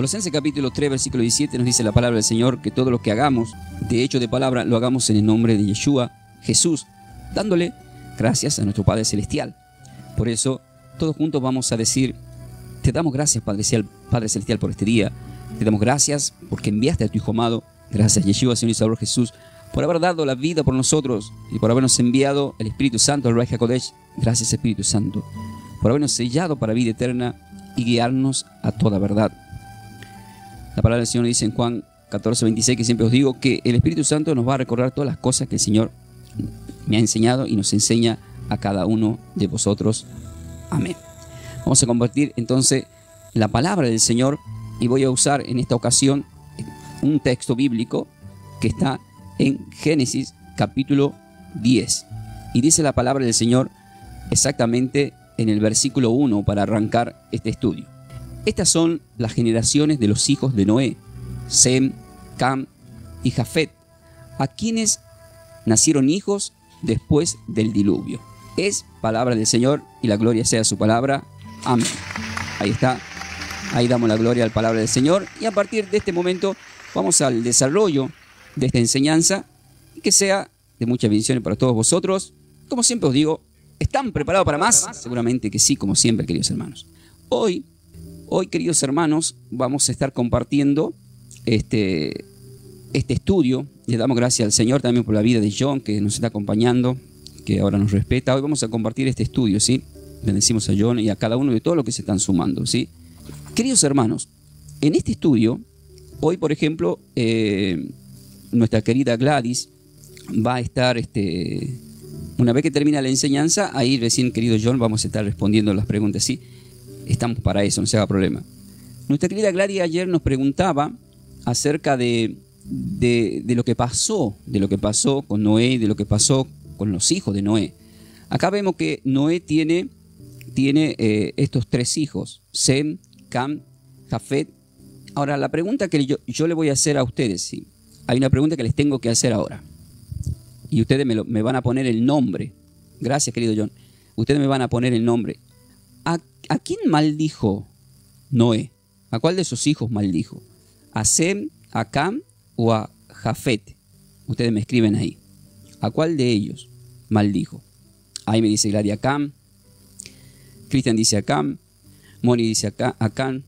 Colosenses capítulo 3, versículo 17 nos dice la palabra del Señor que todo lo que hagamos, de hecho de palabra, lo hagamos en el nombre de Yeshua, Jesús, dándole gracias a nuestro Padre Celestial. Por eso, todos juntos vamos a decir: te damos gracias, Padre Celestial, por este día. Te damos gracias porque enviaste a tu Hijo amado. Gracias, Yeshua, Señor y Salvador Jesús, por haber dado la vida por nosotros y por habernos enviado el Espíritu Santo, el Ruach HaKodesh. Gracias, Espíritu Santo, por habernos sellado para vida eterna y guiarnos a toda verdad. La palabra del Señor dice en Juan 14, 26, que siempre os digo que el Espíritu Santo nos va a recordar todas las cosas que el Señor me ha enseñado y nos enseña a cada uno de vosotros. Amén. Vamos a compartir entonces la palabra del Señor y voy a usar en esta ocasión un texto bíblico que está en Génesis capítulo 10. Y dice la palabra del Señor exactamente en el versículo 1 para arrancar este estudio. Estas son las generaciones de los hijos de Noé, Sem, Cam y Jafet, a quienes nacieron hijos después del diluvio. Es palabra del Señor y la gloria sea su palabra. Amén. Ahí está. Ahí damos la gloria a la palabra del Señor. Y a partir de este momento vamos al desarrollo de esta enseñanza y que sea de muchas bendiciones para todos vosotros. Como siempre os digo, ¿están preparados para más? Seguramente que sí, como siempre, queridos hermanos. Hoy, queridos hermanos, vamos a estar compartiendo este estudio. Le damos gracias al Señor también por la vida de John, que nos está acompañando, que ahora nos respeta. Hoy vamos a compartir este estudio, ¿sí? Bendecimos a John y a cada uno de todos los que se están sumando, ¿sí? Queridos hermanos, en este estudio, hoy, por ejemplo, nuestra querida Gladys va a estar, una vez que termina la enseñanza, ahí recién, querido John, vamos a estar respondiendo las preguntas, ¿sí? Estamos para eso, no se haga problema. Nuestra querida Gladys ayer nos preguntaba acerca de lo que pasó con Noé y de lo que pasó con los hijos de Noé. Acá vemos que Noé tiene estos tres hijos, Sem, Cam, Jafet. Ahora, la pregunta que yo le voy a hacer a ustedes, ¿sí? Hay una pregunta que les tengo que hacer ahora. Y ustedes me van a poner el nombre. Gracias, querido John. Ustedes me van a poner el nombre. ¿A quién maldijo Noé? ¿A cuál de sus hijos maldijo? ¿A Sem, a Cam o a Jafet? Ustedes me escriben ahí. ¿A cuál de ellos maldijo? Ahí me dice Gladia Cam. Cristian dice a Cam. Moni dice a Cam.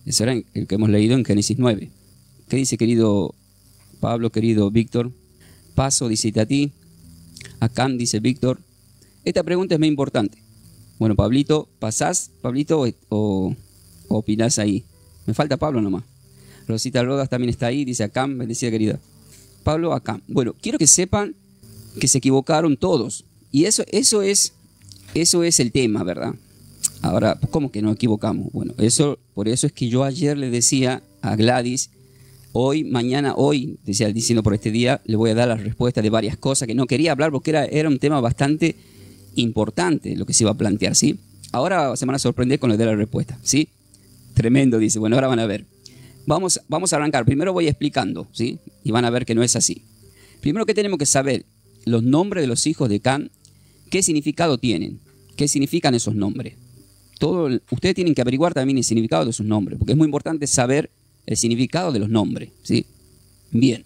Ese era el que hemos leído en Génesis 9. ¿Qué dice, querido Pablo, querido Víctor? Paso, dice a ti. A Cam, dice Víctor. Esta pregunta es muy importante. Bueno, Pablito, ¿pasás, Pablito, o opinás ahí? Me falta Pablo nomás. Rosita Rodas también está ahí, dice a Cam, bendecida querida. Pablo, a Cam. Bueno, quiero que sepan que se equivocaron todos. Y eso es el tema, ¿verdad? Ahora, ¿cómo que nos equivocamos? Bueno, por eso es que yo ayer le decía a Gladys, hoy, decía diciendo por este día, le voy a dar la respuesta de varias cosas que no quería hablar porque era un tema bastante importante lo que se iba a plantear, ¿sí? Ahora se van a sorprender con lo de la respuesta, ¿sí? Tremendo, dice. Bueno, ahora van a ver. Vamos a arrancar. Primero voy explicando, ¿sí? Y van a ver que no es así. Primero que tenemos que saber los nombres de los hijos de Cam, qué significado tienen, qué significan esos nombres. Ustedes tienen que averiguar también el significado de sus nombres, porque es muy importante saber el significado de los nombres, ¿sí? Bien.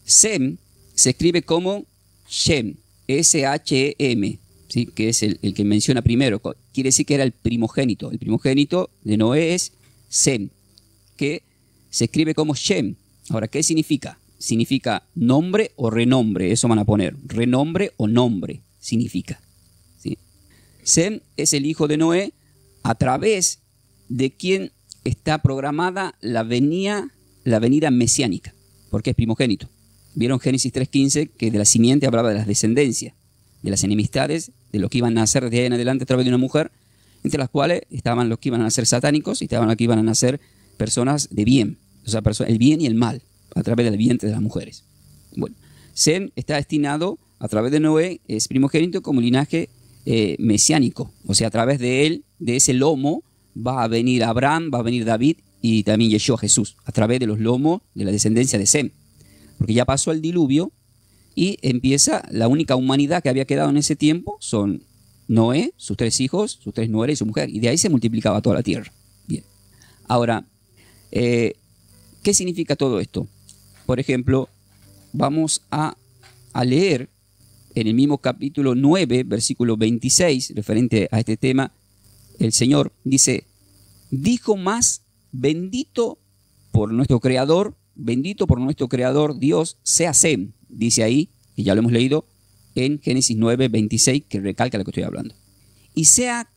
Sem se escribe como Shem, S-H-E-M, ¿sí? Que es el que menciona primero. Quiere decir que era el primogénito. El primogénito de Noé es Sem, que se escribe como Shem. Ahora, ¿qué significa? Significa nombre o renombre. Eso van a poner. Renombre o nombre significa, ¿sí? Sem es el hijo de Noé a través de quien está programada la venida mesiánica, porque es primogénito. Vieron Génesis 3.15 que de la simiente hablaba de las descendencias, de las enemistades, de lo que iban a nacer de ahí en adelante a través de una mujer, entre las cuales estaban los que iban a nacer satánicos y estaban los que iban a nacer personas de bien, o sea, el bien y el mal, a través del vientre de las mujeres. Bueno, Sem está destinado, a través de Noé, es primogénito como linaje mesiánico, o sea, a través de él, de ese lomo, va a venir Abraham, va a venir David y también Yeshua Jesús, a través de los lomos de la descendencia de Sem, porque ya pasó el diluvio y empieza la única humanidad que había quedado en ese tiempo, son Noé, sus tres hijos, sus tres nueras y su mujer, y de ahí se multiplicaba toda la tierra. Bien. Ahora, ¿Qué significa todo esto? Por ejemplo, vamos a leer en el mismo capítulo 9, versículo 26, referente a este tema, el Señor dice, dijo más, bendito por nuestro Creador Dios, sea Sem, dice ahí, y ya lo hemos leído en Génesis 9, 26, que recalca lo que estoy hablando. Y sea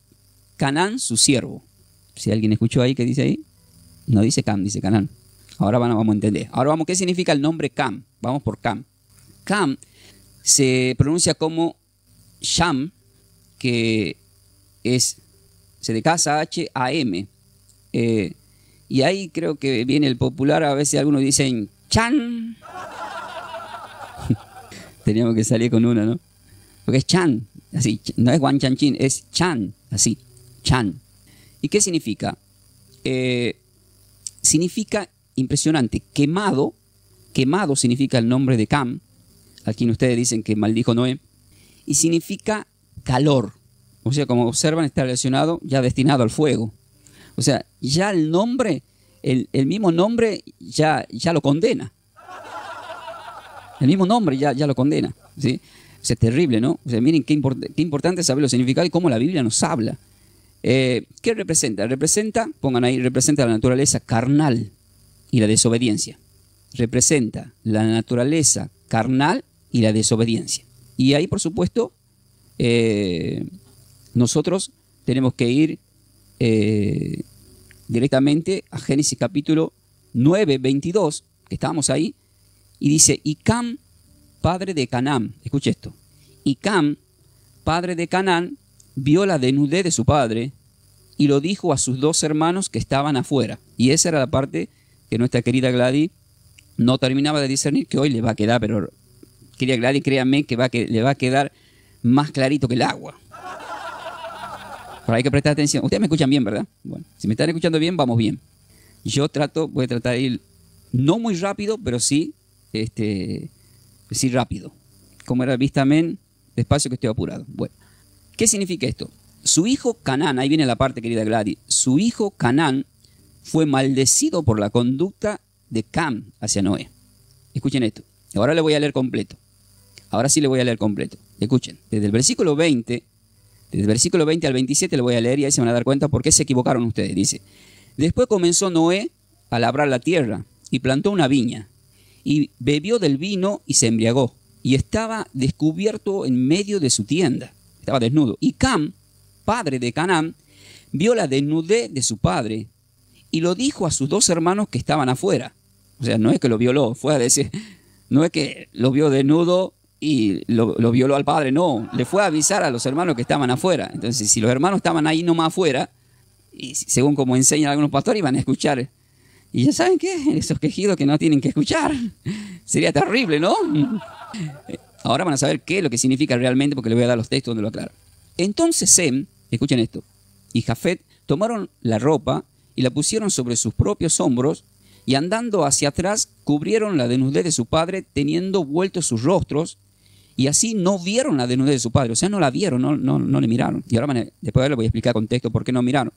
Canaán su siervo. Si alguien escuchó ahí, ¿qué dice ahí? No dice Cam, dice Canaán. Ahora vamos a entender. Ahora vamos, ¿qué significa el nombre Cam? Vamos por Cam. Cam se pronuncia como Sham, que se de casa H-A-M. Y ahí creo que viene el popular, a veces algunos dicen Chan. Teníamos que salir con una, ¿no? Porque es Chan, así, no es Wan Chan Chin, es Chan, así, Chan. ¿Y qué significa? Significa impresionante, quemado significa el nombre de Cam, aquí ustedes dicen que maldijo Noé, y significa calor, o sea, como observan está relacionado, ya destinado al fuego, o sea, ya el nombre, el mismo nombre ya lo condena, el mismo nombre ya lo condena, ¿sí? O sea, es terrible, ¿no? O sea, miren qué importante saber los significados y cómo la Biblia nos habla. ¿Qué representa? Pongan ahí, representa la naturaleza carnal y la desobediencia. Representa la naturaleza carnal y la desobediencia. Y ahí, por supuesto, nosotros tenemos que ir directamente a Génesis capítulo 9, 22, que estábamos ahí, y dice, y Cam, padre de Canaán, escuche esto, y Cam, padre de Canaán, vio la desnudez de su padre y lo dijo a sus dos hermanos que estaban afuera. Y esa era la parte que nuestra querida Gladys no terminaba de discernir, que hoy le va a quedar, pero querida Gladys, créanme que le va a quedar más clarito que el agua. Pero hay que prestar atención. Ustedes me escuchan bien, ¿verdad? Bueno, si me están escuchando bien, vamos bien. Voy a tratar de ir no muy rápido, pero sí, sí rápido. Como era vista, amén, despacio que estoy apurado. Bueno, ¿qué significa esto? Su hijo Canaán, ahí viene la parte, querida Gladys, su hijo Canaán fue maldecido por la conducta de Cam hacia Noé. Escuchen esto. Ahora le voy a leer completo. Ahora sí le voy a leer completo. Escuchen. Desde el versículo 20 al 27 le voy a leer y ahí se van a dar cuenta por qué se equivocaron ustedes. Dice, después comenzó Noé a labrar la tierra y plantó una viña y bebió del vino y se embriagó y estaba descubierto en medio de su tienda. Estaba desnudo. Y Cam, padre de Canaán, vio la desnudez de su padre y lo dijo a sus dos hermanos que estaban afuera. O sea, no es que lo violó, fue a decir, no es que lo vio desnudo y lo violó al padre, no, le fue a avisar a los hermanos que estaban afuera. Entonces, si los hermanos estaban ahí nomás afuera, y según como enseñan algunos pastores, iban a escuchar. Y ya saben qué, esos quejidos que no tienen que escuchar. Sería terrible, ¿no? Ahora van a saber qué es lo que significa realmente, porque les voy a dar los textos donde lo aclaro. Entonces Sem, escuchen esto, y Jafet tomaron la ropa y la pusieron sobre sus propios hombros y andando hacia atrás cubrieron la desnudez de su padre teniendo vueltos sus rostros y así no vieron la desnudez de su padre. O sea, no la vieron, no le miraron. Y ahora después les voy a explicar con texto por qué no miraron.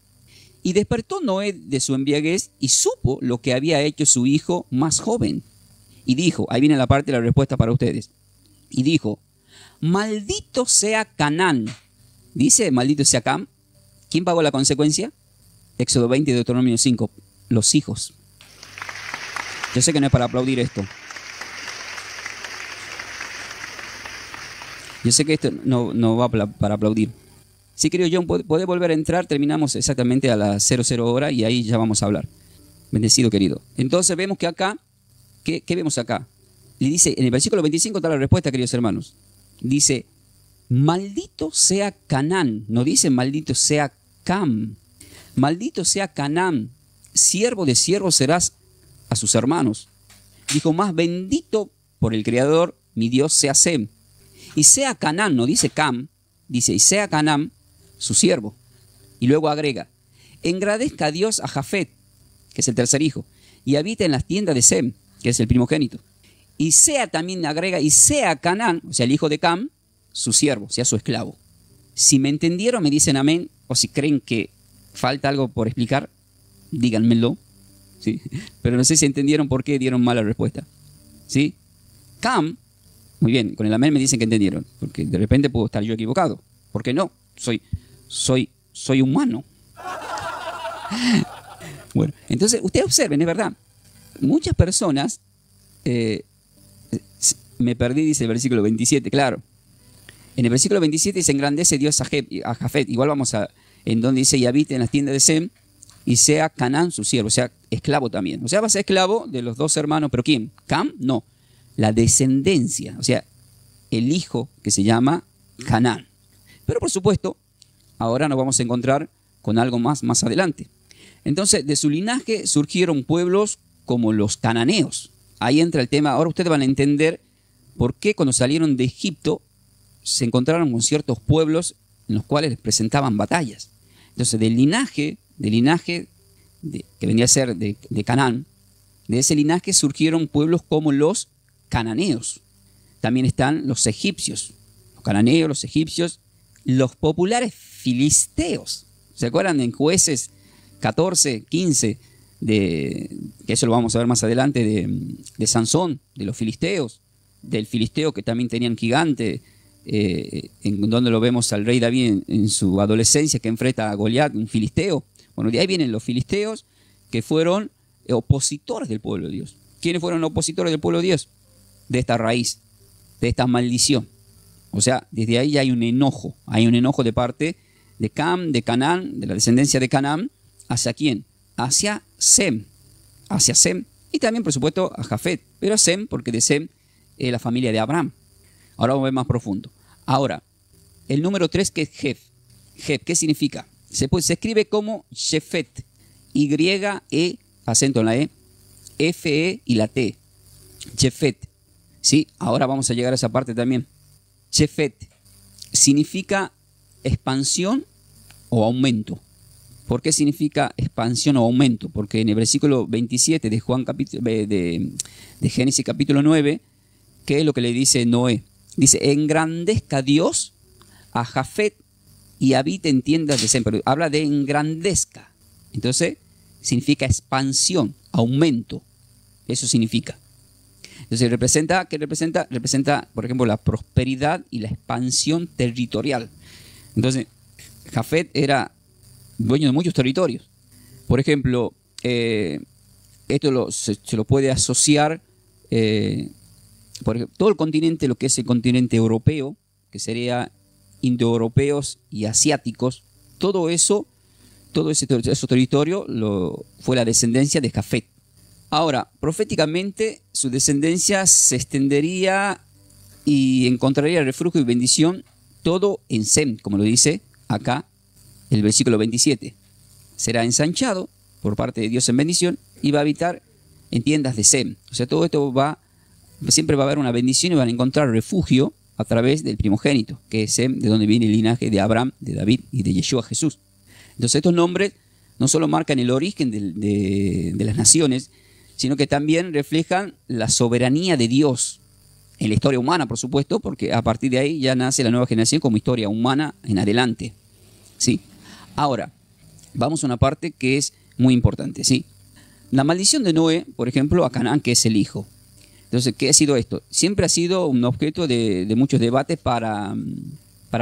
Y despertó Noé de su embriaguez y supo lo que había hecho su hijo más joven. Y dijo, ahí viene la parte de la respuesta para ustedes. Y dijo, maldito sea Canaán. Dice, maldito sea Cam. ¿Quién pagó la consecuencia? Éxodo 20 y Deuteronomio 5. Los hijos. Yo sé que no es para aplaudir esto. Yo sé que esto no va para aplaudir. Sí, querido John, ¿puede volver a entrar? Terminamos exactamente a las 00 hora y ahí ya vamos a hablar. Bendecido, querido. Entonces vemos que acá, ¿qué vemos acá? Le dice, en el versículo 25 está la respuesta, queridos hermanos. Dice, maldito sea Canaán. No dice maldito sea Cam. Maldito sea Canaán. Siervo de siervos serás a sus hermanos. Dijo, más bendito por el Creador, mi Dios sea Sem. Y sea Canaán, no dice Cam, dice, y sea Canaán su siervo. Y luego agrega, engradezca a Dios a Jafet, que es el tercer hijo, y habita en las tiendas de Sem, que es el primogénito. Y sea también, agrega, y sea Canaán, o sea, el hijo de Cam, su siervo, sea su esclavo. Si me entendieron, me dicen amén, o si creen que falta algo por explicar, díganmelo. ¿sí? Pero no sé si entendieron por qué dieron mala respuesta. ¿Sí? Cam, muy bien, con el amén me dicen que entendieron, porque de repente puedo estar yo equivocado. ¿Por qué no? Soy humano. Bueno, entonces ustedes observen, es verdad. Muchas personas, me perdí, dice el versículo 27, claro. En el versículo 27 se engrandece Dios a Jafet. Igual vamos a, en donde dice, y habite en las tiendas de Sem, y sea Canaán su siervo, o sea, esclavo también. O sea, va a ser esclavo de los dos hermanos, pero ¿quién? Cam, no. La descendencia, o sea, el hijo que se llama Canaán. Pero por supuesto, ahora nos vamos a encontrar con algo más adelante. Entonces, de su linaje surgieron pueblos como los cananeos. Ahí entra el tema. Ahora ustedes van a entender por qué cuando salieron de Egipto se encontraron con ciertos pueblos en los cuales les presentaban batallas. Entonces, del linaje que venía a ser de Canaán, de ese linaje surgieron pueblos como los cananeos. También están los egipcios, los cananeos, los egipcios, los populares filisteos. ¿Se acuerdan en Jueces 14, 15? Que eso lo vamos a ver más adelante, de Sansón, de los filisteos, del filisteo que también tenían gigante, en donde lo vemos al rey David en su adolescencia que enfrenta a Goliat, un filisteo. Bueno, de ahí vienen los filisteos que fueron opositores del pueblo de Dios. ¿Quiénes fueron opositores del pueblo de Dios? De esta raíz, de esta maldición. O sea, desde ahí ya hay un enojo de parte de Cam, de Canaán, de la descendencia de Canaán. ¿Hacia quién? Hacia Sem, y también por supuesto a Jafet, pero Sem, porque de Sem es la familia de Abraham. Ahora vamos a ver más profundo. Ahora, el número 3 que es Jef. Jef, ¿qué significa? Se escribe como Shefet, Y-E, acento en la E, F-E y la T. Shefet. Sí, ahora vamos a llegar a esa parte también. Shefet significa expansión o aumento. ¿Por qué significa expansión o aumento? Porque en el versículo 27 de Génesis capítulo 9, ¿qué es lo que le dice Noé? Dice, engrandezca Dios a Jafet y habite en tiendas de Sem. Pero habla de engrandezca. Entonces, significa expansión, aumento. Eso significa. Entonces, ¿qué representa? Representa, por ejemplo, la prosperidad y la expansión territorial. Entonces, Jafet era dueño de muchos territorios. Por ejemplo, esto se lo puede asociar, por ejemplo, todo el continente, lo que es el continente europeo, que sería indoeuropeos y asiáticos, todo ese territorio fue la descendencia de Jafet. Ahora, proféticamente, su descendencia se extendería y encontraría refugio y bendición todo en Sem, como lo dice acá el versículo 27. Será ensanchado por parte de Dios en bendición y va a habitar en tiendas de Sem. O sea, todo esto siempre va a haber una bendición y van a encontrar refugio a través del primogénito, que es Sem, de donde viene el linaje de Abraham, de David y de Yeshua Jesús. Entonces estos nombres no solo marcan el origen de las naciones, sino que también reflejan la soberanía de Dios en la historia humana, por supuesto, porque a partir de ahí ya nace la nueva generación como historia humana en adelante. ¿Sí? Ahora, vamos a una parte que es muy importante. ¿Sí? La maldición de Noé, por ejemplo, a Canaán, que es el hijo. Entonces, ¿qué ha sido esto? Siempre ha sido un objeto de muchos debates para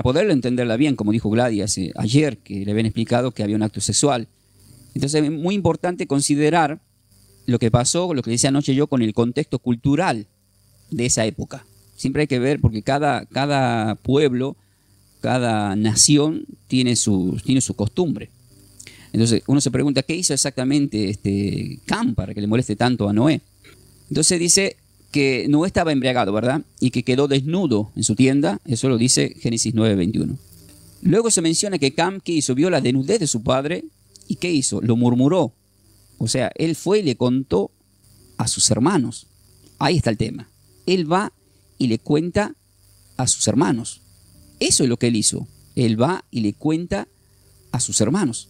poderlo entenderla bien, como dijo Gladys ayer, que le habían explicado que había un acto sexual. Entonces, es muy importante considerar lo que pasó, lo que decía anoche yo, con el contexto cultural de esa época. Siempre hay que ver, porque cada pueblo, cada nación tiene su costumbre. Entonces, uno se pregunta, ¿qué hizo exactamente Cam para que le moleste tanto a Noé? Entonces dice que Noé estaba embriagado, ¿verdad? Y que quedó desnudo en su tienda. Eso lo dice Génesis 9:21. Luego se menciona que Cam, ¿qué hizo? Vio la desnudez de su padre. ¿Y qué hizo? Lo murmuró. O sea, él fue y le contó a sus hermanos. Ahí está el tema. Él va y le cuenta a sus hermanos. Eso es lo que él hizo. Él va y le cuenta a sus hermanos.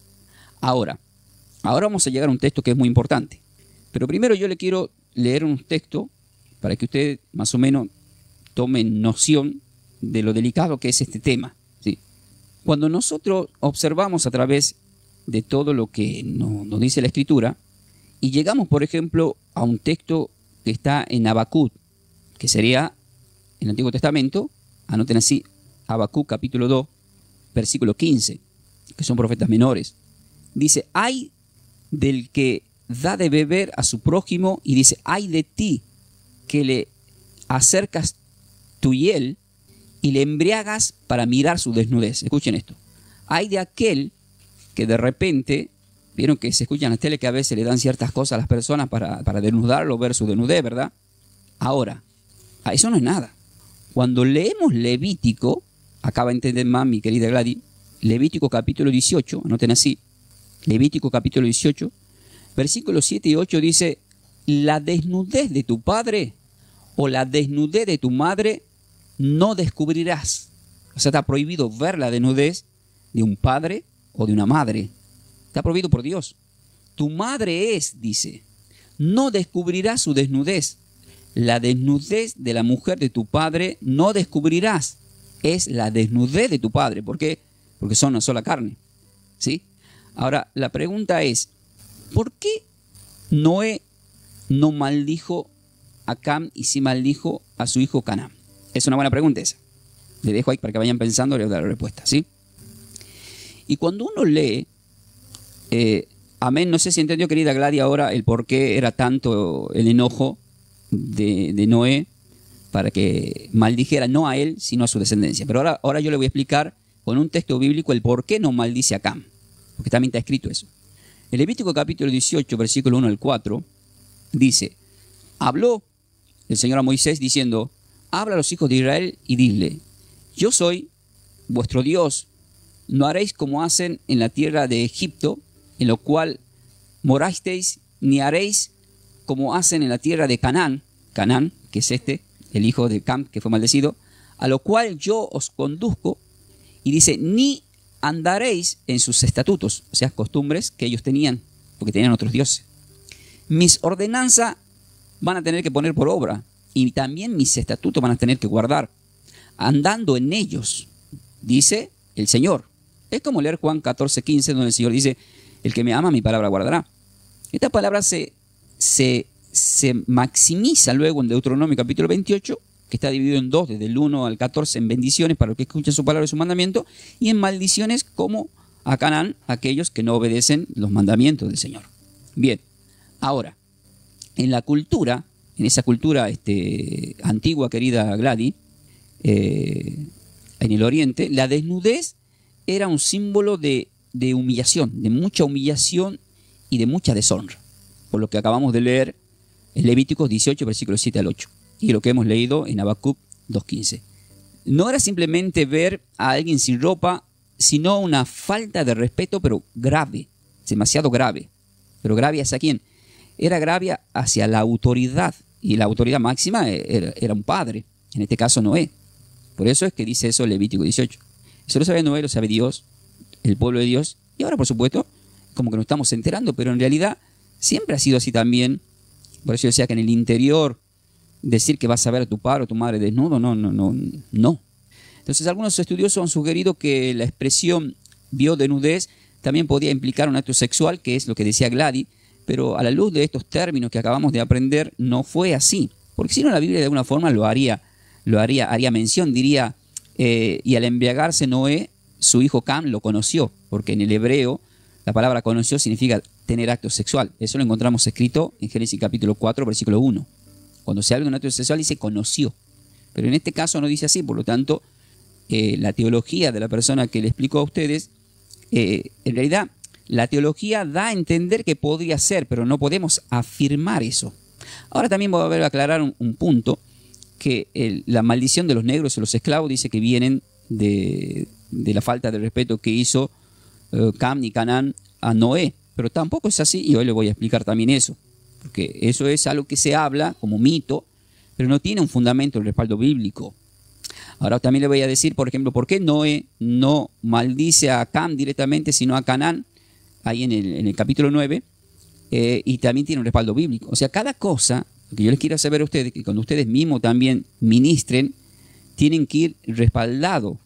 Ahora vamos a llegar a un texto que es muy importante. Pero primero yo le quiero leer un texto para que ustedes más o menos tomen noción de lo delicado que es este tema. ¿Sí? Cuando nosotros observamos a través de todo lo que nos dice la Escritura Y llegamos, por ejemplo, a un texto que está en Habacuc, que sería en el Antiguo Testamento, anoten así, Habacuc capítulo 2, versículo 15, que son profetas menores. Dice, ay del que da de beber a su prójimo, y dice, ay de ti que le acercas tu hiel y le embriagas para mirar su desnudez. Escuchen esto. Ay de aquel que de repente, vieron que se escuchan en la tele que a veces le dan ciertas cosas a las personas para desnudarlo, ver su desnudez, ¿verdad? Ahora, eso no es nada. Cuando leemos Levítico, acaba de entender más mi querida Gladys, Levítico capítulo 18, anoten así, Levítico capítulo 18, versículos 7 y 8 dice, la desnudez de tu padre o la desnudez de tu madre no descubrirás. O sea, está prohibido ver la desnudez de un padre o de una madre. Está prohibido por Dios. Tu madre es, dice, no descubrirás su desnudez. La desnudez de la mujer de tu padre no descubrirás. Es la desnudez de tu padre. ¿Por qué? Porque son una sola carne. ¿Sí? Ahora, la pregunta es, ¿por qué Noé no maldijo a Cam y sí maldijo a su hijo Canaán? Es una buena pregunta esa. Le dejo ahí para que vayan pensando y les doy la respuesta, ¿sí? Y cuando uno lee, amén, no sé si entendió, querida Gladys, ahora el por qué era tanto el enojo de Noé para que maldijera no a él, sino a su descendencia. Pero ahora yo le voy a explicar con un texto bíblico el por qué no maldice a Cam, porque también está escrito eso. En Levítico capítulo 18, versículo 1 al 4, dice, habló el Señor a Moisés diciendo, habla a los hijos de Israel y dile, yo soy vuestro Dios, no haréis como hacen en la tierra de Egipto, en lo cual morasteis, ni haréis como hacen en la tierra de Canaán, Canaán, que es el hijo de Cam, que fue maldecido, a lo cual yo os conduzco, y dice, ni andaréis en sus estatutos, o sea, costumbres que ellos tenían, porque tenían otros dioses. Mis ordenanzas van a tener que poner por obra, y también mis estatutos van a tener que guardar, andando en ellos, dice el Señor. Es como leer Juan 14:15, donde el Señor dice, el que me ama, mi palabra guardará. Esta palabra se maximiza luego en Deuteronomio capítulo 28, que está dividido en dos, desde el 1 al 14, en bendiciones para los que escuchan su palabra y su mandamiento, y en maldiciones como a Canaán, aquellos que no obedecen los mandamientos del Señor. Bien, ahora, en la cultura, en esa cultura antigua, querida Gladys, en el Oriente, la desnudez era un símbolo de humillación, de mucha humillación y de mucha deshonra, por lo que acabamos de leer en Levíticos 18, versículos 7 al 8, y lo que hemos leído en Habacuc 2:15. No era simplemente ver a alguien sin ropa, sino una falta de respeto, pero grave, demasiado grave. Pero grave hacia quién? Era grave hacia la autoridad, y la autoridad máxima era un padre, en este caso Noé. Por eso es que dice eso Levítico 18. Eso lo sabe Noé, lo sabe Dios, el pueblo de Dios, y ahora por supuesto, como que nos estamos enterando, pero en realidad siempre ha sido así también. Por eso yo decía que en el interior, decir que vas a ver a tu padre o tu madre desnudo, no. Entonces algunos estudiosos han sugerido que la expresión vio desnudez también podía implicar un acto sexual, que es lo que decía Gladys, pero a la luz de estos términos que acabamos de aprender, no fue así. Porque si no, la Biblia de alguna forma haría mención, diría, y al embriagarse Noé, su hijo Cam lo conoció, porque en el hebreo la palabra conoció significa tener acto sexual. Eso lo encontramos escrito en Génesis capítulo 4, versículo 1. Cuando se habla de un acto sexual dice conoció, pero en este caso no dice así, por lo tanto, la teología de la persona que le explicó a ustedes, en realidad la teología da a entender que podría ser, pero no podemos afirmar eso. Ahora también voy a ver aclarar un punto, que la maldición de los negros y los esclavos dice que vienen de la falta de respeto que hizo Cam y Canaán a Noé, pero tampoco es así, y hoy le voy a explicar también eso, porque eso es algo que se habla como mito, pero no tiene un fundamento, el respaldo bíblico. Ahora también le voy a decir, por ejemplo, por qué Noé no maldice a Cam directamente, sino a Canaán, ahí en el capítulo 9, y también tiene un respaldo bíblico. O sea, cada cosa, lo que yo les quiero saber a ustedes, que cuando ustedes mismos también ministren, tienen que ir respaldados,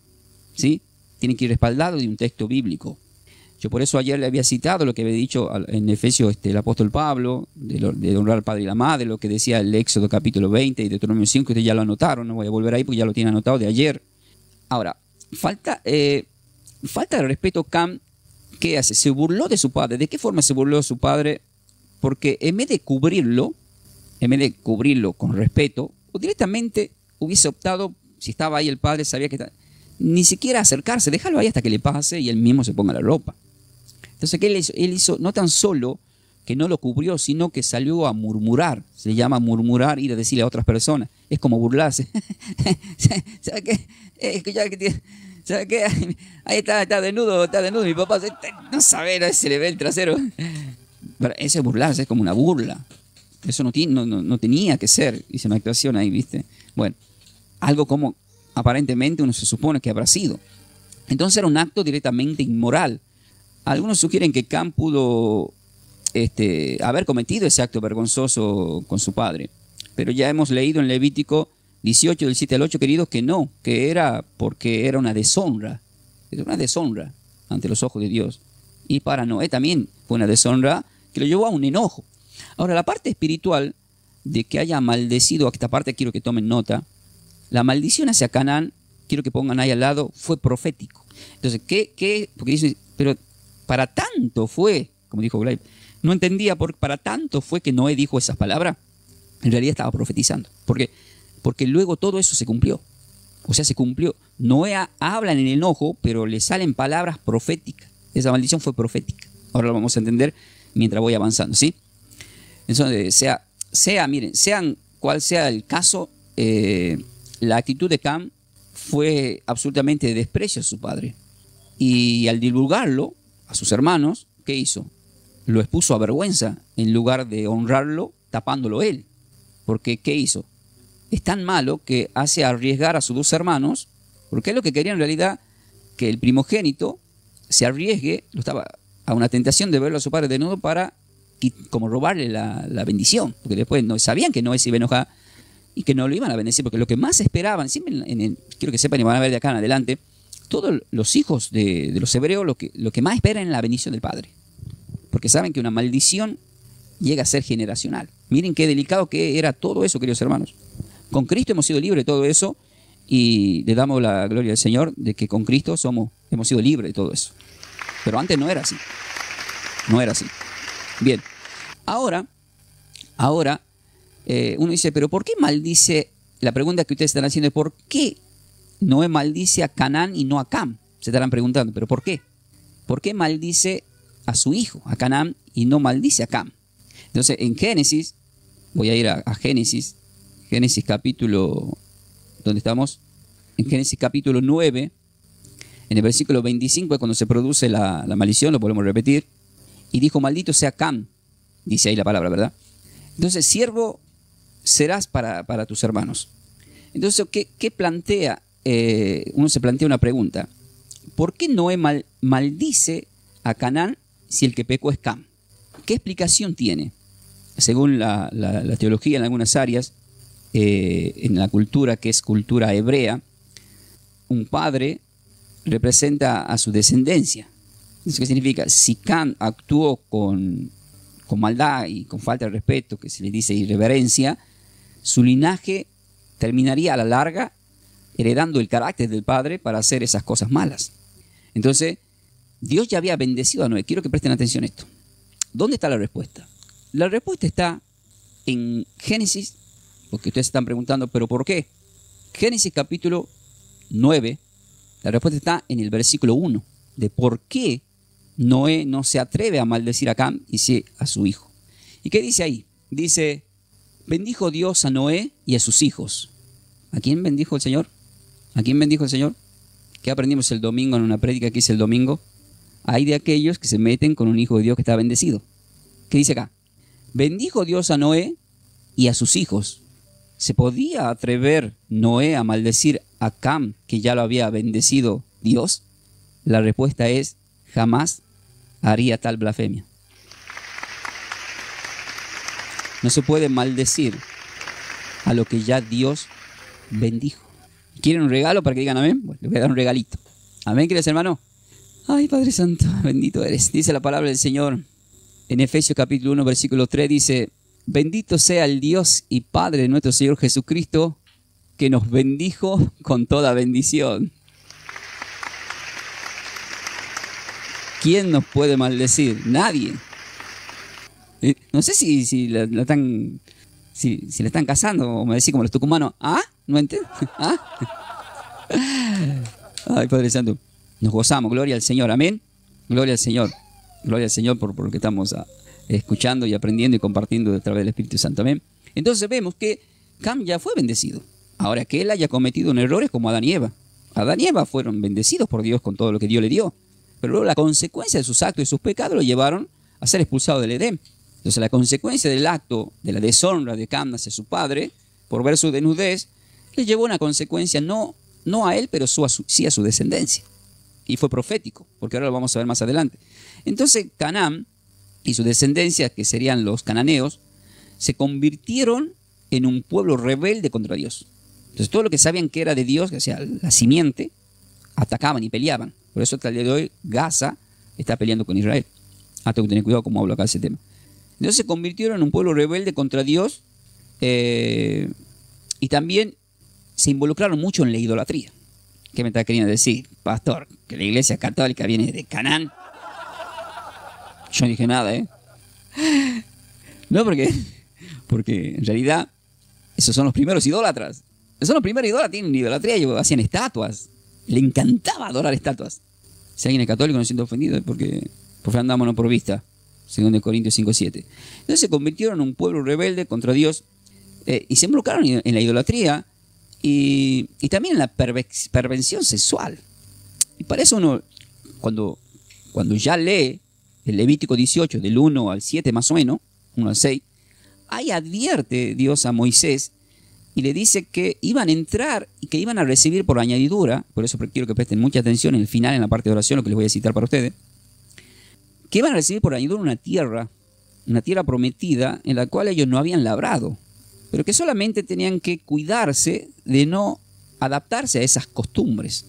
¿sí? Tienen que ir respaldados de un texto bíblico. Yo por eso ayer le había citado lo que había dicho en Efesios el apóstol Pablo, de honrar al padre y la madre, lo que decía el Éxodo capítulo 20 y Deuteronomio 5, ustedes ya lo anotaron, no voy a volver ahí porque ya lo tienen anotado de ayer. Ahora, falta de respeto. Cam, ¿qué hace? Se burló de su padre. ¿De qué forma se burló de su padre? Porque en vez de cubrirlo con respeto, o directamente hubiese optado, si estaba ahí el padre, sabía que ni siquiera acercarse, déjalo ahí hasta que le pase y él mismo se ponga la ropa. Entonces, ¿qué él hizo? No tan solo que no lo cubrió, sino que salió a murmurar. Se llama murmurar, ir a decirle a otras personas. Es como burlarse. ¿Sabes qué? ¿Sabes qué? Ahí está desnudo mi papá. No sabe, se le ve el trasero. Pero ese es burlarse, es como una burla. Eso no tenía que ser. Hice una actuación ahí, ¿viste? Bueno, algo como aparentemente uno se supone que habrá sido. Entonces era un acto directamente inmoral. Algunos sugieren que Cam pudo haber cometido ese acto vergonzoso con su padre. Pero ya hemos leído en Levítico 18, del 7 al 8, queridos, que no, que era porque era una deshonra. Era una deshonra ante los ojos de Dios. Y para Noé también fue una deshonra que lo llevó a un enojo. Ahora, la parte espiritual de que haya maldecido, esta parte quiero que tomen nota, la maldición hacia Canaán, quiero que pongan ahí al lado, fue profético. Entonces, porque dice, pero para tanto fue, como dijo Glaive, no entendía para tanto fue que Noé dijo esas palabras. En realidad estaba profetizando. Porque luego todo eso se cumplió. O sea, se cumplió. Noé habla en el enojo, pero le salen palabras proféticas. Esa maldición fue profética. Ahora lo vamos a entender mientras voy avanzando, ¿sí? Entonces, miren, sean cual sea el caso, la actitud de Cam fue absolutamente de desprecio a su padre. Y al divulgarlo a sus hermanos, ¿qué hizo? Lo expuso a vergüenza en lugar de honrarlo tapándolo él. Porque, ¿qué hizo? Es tan malo que hace arriesgar a sus dos hermanos, porque es lo que quería en realidad, que el primogénito se arriesgue, estaba a una tentación de verlo a su padre desnudo para como robarle la bendición, porque después no sabían que Noé se iba a enojar y que no lo iban a bendecir, porque lo que más esperaban, siempre quiero que sepan y van a ver de acá en adelante, todos los hijos de los hebreos lo que más esperan es la bendición del padre, porque saben que una maldición llega a ser generacional. Miren qué delicado que era todo eso, queridos hermanos. Con Cristo hemos sido libres de todo eso y le damos la gloria al Señor de que con Cristo hemos sido libres de todo eso. Pero antes no era así. No era así. Bien. Ahora, uno dice, pero ¿por qué maldice? La pregunta que ustedes están haciendo es ¿por qué Noé maldice a Canaán y no a Cam? Se estarán preguntando, ¿pero por qué? ¿Por qué maldice a su hijo, a Canaán, y no maldice a Cam? Entonces, en Génesis, voy a ir a Génesis capítulo, ¿dónde estamos? En Génesis capítulo 9, en el versículo 25 es cuando se produce la maldición, lo podemos repetir. Y dijo, maldito sea Cam, dice ahí la palabra, ¿verdad? Entonces, siervo serás para tus hermanos. Entonces, ¿qué plantea? Uno se plantea una pregunta. ¿Por qué Noé maldice a Canaán si el que pecó es Cam? ¿Qué explicación tiene? Según la teología en algunas áreas, en la cultura que es cultura hebrea, un padre representa a su descendencia. ¿Eso qué significa? Si Cam actuó con maldad y con falta de respeto, que se le dice irreverencia, su linaje terminaría a la larga heredando el carácter del padre para hacer esas cosas malas. Entonces, Dios ya había bendecido a Noé. Quiero que presten atención a esto. ¿Dónde está la respuesta? La respuesta está en Génesis, porque ustedes se están preguntando, ¿pero por qué? Génesis capítulo 9, la respuesta está en el versículo 1, de por qué Noé no se atreve a maldecir a Cam y sí a su hijo. ¿Y qué dice ahí? Dice, bendijo Dios a Noé y a sus hijos. ¿A quién bendijo el Señor? ¿A quién bendijo el Señor? ¿Qué aprendimos el domingo en una prédica que hice el domingo? Hay de aquellos que se meten con un hijo de Dios que está bendecido. ¿Qué dice acá? Bendijo Dios a Noé y a sus hijos. ¿Se podía atrever Noé a maldecir a Cam, que ya lo había bendecido Dios? La respuesta es, jamás haría tal blasfemia. No se puede maldecir a lo que ya Dios bendijo. ¿Quieren un regalo para que digan amén? Bueno, les voy a dar un regalito. Amén, queridos hermanos. Ay, Padre Santo, bendito eres. Dice la palabra del Señor en Efesios capítulo 1, versículo 3, dice: bendito sea el Dios y Padre de nuestro Señor Jesucristo, que nos bendijo con toda bendición. ¿Quién nos puede maldecir? Nadie. No sé si la están casando, o me decís como los tucumanos. ¿Ah? ¿No entiendes? ¿Ah? Ay, Padre Santo. Nos gozamos, gloria al Señor, amén. Gloria al Señor. Gloria al Señor por lo que estamos escuchando y aprendiendo y compartiendo a través del Espíritu Santo, amén. Entonces vemos que Cam ya fue bendecido. Ahora que él haya cometido un error es como Adán y Eva. Adán y Eva fueron bendecidos por Dios con todo lo que Dios le dio. Pero luego la consecuencia de sus actos y sus pecados lo llevaron a ser expulsado del Edén. Entonces la consecuencia del acto de la deshonra de Cam hacia su padre, por ver su desnudez, le llevó a una consecuencia no a él, pero sí a su descendencia. Y fue profético, porque ahora lo vamos a ver más adelante. Entonces Canaán y su descendencia, que serían los cananeos, se convirtieron en un pueblo rebelde contra Dios. Entonces todo lo que sabían que era de Dios, que sea la simiente, atacaban y peleaban. Por eso hasta el día de hoy Gaza está peleando con Israel. Tengo que tener cuidado cómo hablo acá de ese tema. Entonces se convirtieron en un pueblo rebelde contra Dios, y también se involucraron mucho en la idolatría. ¿Qué me está queriendo decir, pastor? Que la iglesia católica viene de Canaán. Yo no dije nada, ¿eh? No, porque en realidad esos son los primeros idólatras. Esos son los primeros idólatras, tienen idolatría, ellos hacían estatuas. Le encantaba adorar estatuas. Si alguien es católico no se siente ofendido, porque por fe andamos no por vista. 2 Corintios 5:7. Entonces se convirtieron en un pueblo rebelde contra Dios, y se involucraron en la idolatría y también en la perversión sexual. Y para eso uno, cuando ya lee el Levítico 18, del 1 al 7 más o menos, 1 al 6, ahí advierte Dios a Moisés y le dice que iban a entrar y que iban a recibir por añadidura. Por eso quiero que presten mucha atención en el final, en la parte de oración, lo que les voy a citar para ustedes, que iban a recibir por añadidura una tierra prometida en la cual ellos no habían labrado, pero que solamente tenían que cuidarse de no adaptarse a esas costumbres.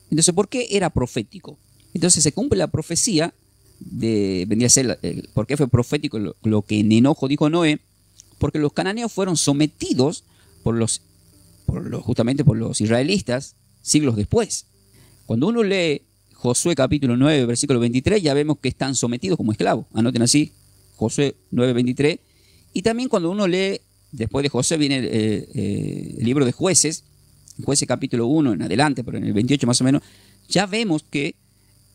Entonces, ¿por qué era profético? Entonces se cumple la profecía vendría a ser, ¿por qué fue profético lo que en enojo dijo Noé? Porque los cananeos fueron sometidos justamente por los israelitas siglos después. Cuando uno lee Josué capítulo 9, versículo 23, ya vemos que están sometidos como esclavos. Anoten así, Josué 9, 23. Y también cuando uno lee, después de Josué viene el libro de Jueces, Jueces capítulo 1 en adelante, pero en el 28 más o menos, ya vemos que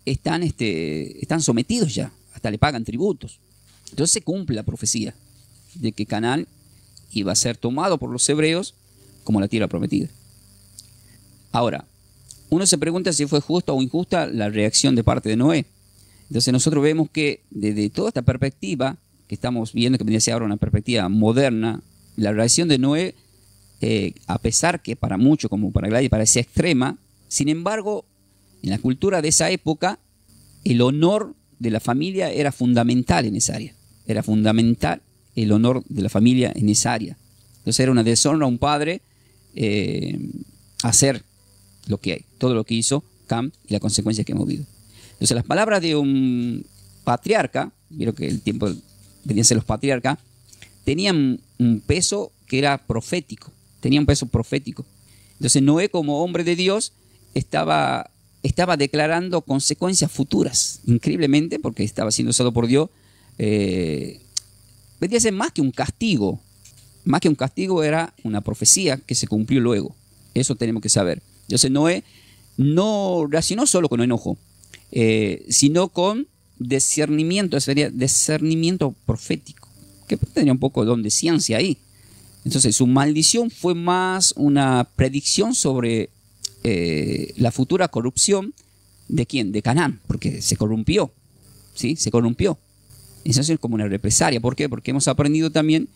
están sometidos ya, hasta le pagan tributos. Entonces se cumple la profecía de que Canaán iba a ser tomado por los hebreos como la tierra prometida. Ahora, uno se pregunta si fue justa o injusta la reacción de parte de Noé. Entonces nosotros vemos que desde toda esta perspectiva que estamos viendo, que vendría a ser ahora una perspectiva moderna, la reacción de Noé, a pesar que para muchos, como para Gladys, parecía extrema, sin embargo, en la cultura de esa época, el honor de la familia era fundamental en esa área. Era fundamental el honor de la familia en esa área. Entonces era una deshonra a un padre hacer todo lo que hizo Cam y las consecuencias que hemos visto. Entonces las palabras de un patriarca, vieron que el tiempo venían a ser los patriarcas, tenían un peso que era profético. Tenía un peso profético. Entonces Noé, como hombre de Dios, estaba declarando consecuencias futuras, increíblemente, porque estaba siendo usado por Dios. Vendría a ser más que un castigo. Más que un castigo, era una profecía que se cumplió luego. Eso tenemos que saber. Entonces Noé no reaccionó solo con enojo, sino con discernimiento. Sería discernimiento profético, que tenía un poco de don de ciencia ahí. Entonces su maldición fue más una predicción sobre la futura corrupción de ¿quién? De Canaán, porque se corrompió, ¿sí? Se corrompió. Eso es como una represalia. ¿Por qué? Porque hemos aprendido también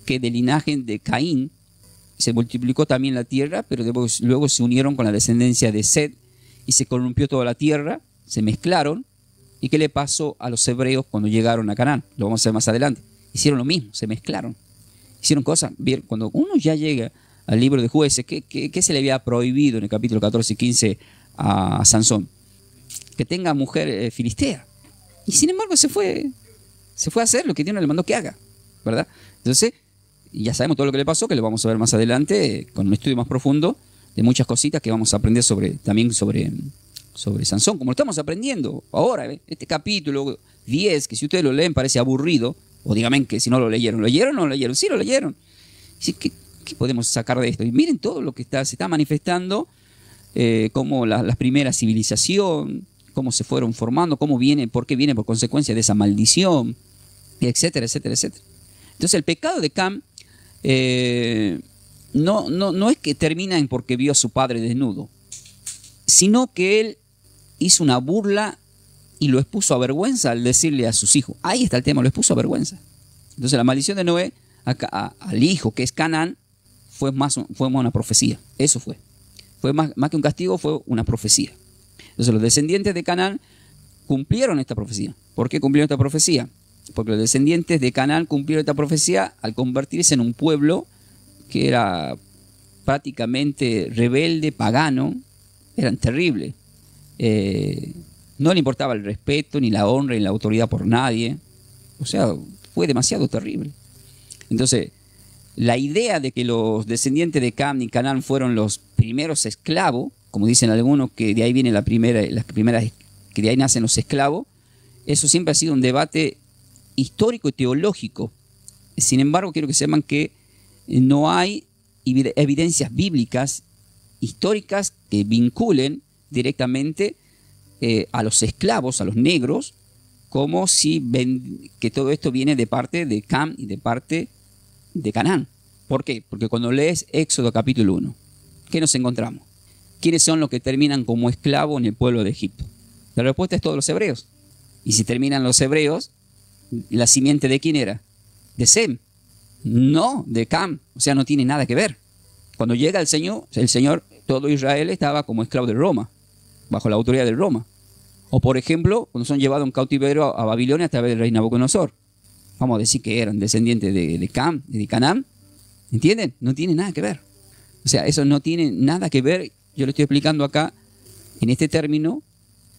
que del linaje de Caín se multiplicó también la tierra, pero luego se unieron con la descendencia de Set y se corrompió toda la tierra, se mezclaron. ¿Y qué le pasó a los hebreos cuando llegaron a Canaán? Lo vamos a ver más adelante. Hicieron lo mismo, se mezclaron. Hicieron cosas. Bien, cuando uno ya llega al libro de Jueces, ¿qué se le había prohibido en el capítulo 14 y 15 a Sansón? que tenga mujer filistea. Y sin embargo se fue a hacer lo que Dios no le mandó que haga, ¿verdad? Entonces, ya sabemos todo lo que le pasó, que lo vamos a ver más adelante con un estudio más profundo de muchas cositas que vamos a aprender también sobre Sansón, como lo estamos aprendiendo ahora. Este capítulo 10, que si ustedes lo leen parece aburrido, o díganme que si no lo leyeron. ¿Lo leyeron o no lo leyeron? Sí, lo leyeron. ¿Qué podemos sacar de esto? Y miren todo lo que se está manifestando, cómo la primera civilización, cómo se fueron formando, por qué viene por consecuencia de esa maldición, etcétera, etcétera, etcétera. Entonces el pecado de Cam no es que termina en porque vio a su padre desnudo, sino que él hizo una burla y lo expuso a vergüenza al decirle a sus hijos. Ahí está el tema, lo expuso a vergüenza. Entonces la maldición de Noé al hijo que es Canaán fue más una profecía. Eso fue. Fue más que un castigo, fue una profecía. Entonces los descendientes de Canaán cumplieron esta profecía. ¿Por qué cumplieron esta profecía? Porque los descendientes de Canaán cumplieron esta profecía al convertirse en un pueblo que era prácticamente rebelde, pagano. Eran terribles. No le importaba el respeto, ni la honra, ni la autoridad por nadie. O sea, fue demasiado terrible. Entonces, la idea de que los descendientes de Cam y Canaán fueron los primeros esclavos, como dicen algunos, que de ahí viene que de ahí nacen los esclavos, eso siempre ha sido un debate histórico y teológico. Sin embargo, quiero que sepan que no hay evidencias bíblicas históricas que vinculen directamente a los esclavos, a los negros, como si que todo esto viene de parte de Cam y de parte de Canaán. ¿Por qué? Porque cuando lees Éxodo capítulo 1, ¿qué nos encontramos? ¿Quiénes son los que terminan como esclavos en el pueblo de Egipto? La respuesta es todos los hebreos. Y si terminan los hebreos, ¿la simiente de quién era? De Sem. No, de Cam. O sea, no tiene nada que ver. Cuando llega el Señor, todo Israel estaba como esclavo de Roma, bajo la autoridad de Roma. O por ejemplo, cuando son llevados en cautiverio a Babilonia a través del rey Nabucodonosor. Vamos a decir que eran descendientes de Cam, de Canaán. ¿Entienden? No tiene nada que ver. O sea, eso no tiene nada que ver. Yo lo estoy explicando acá en este término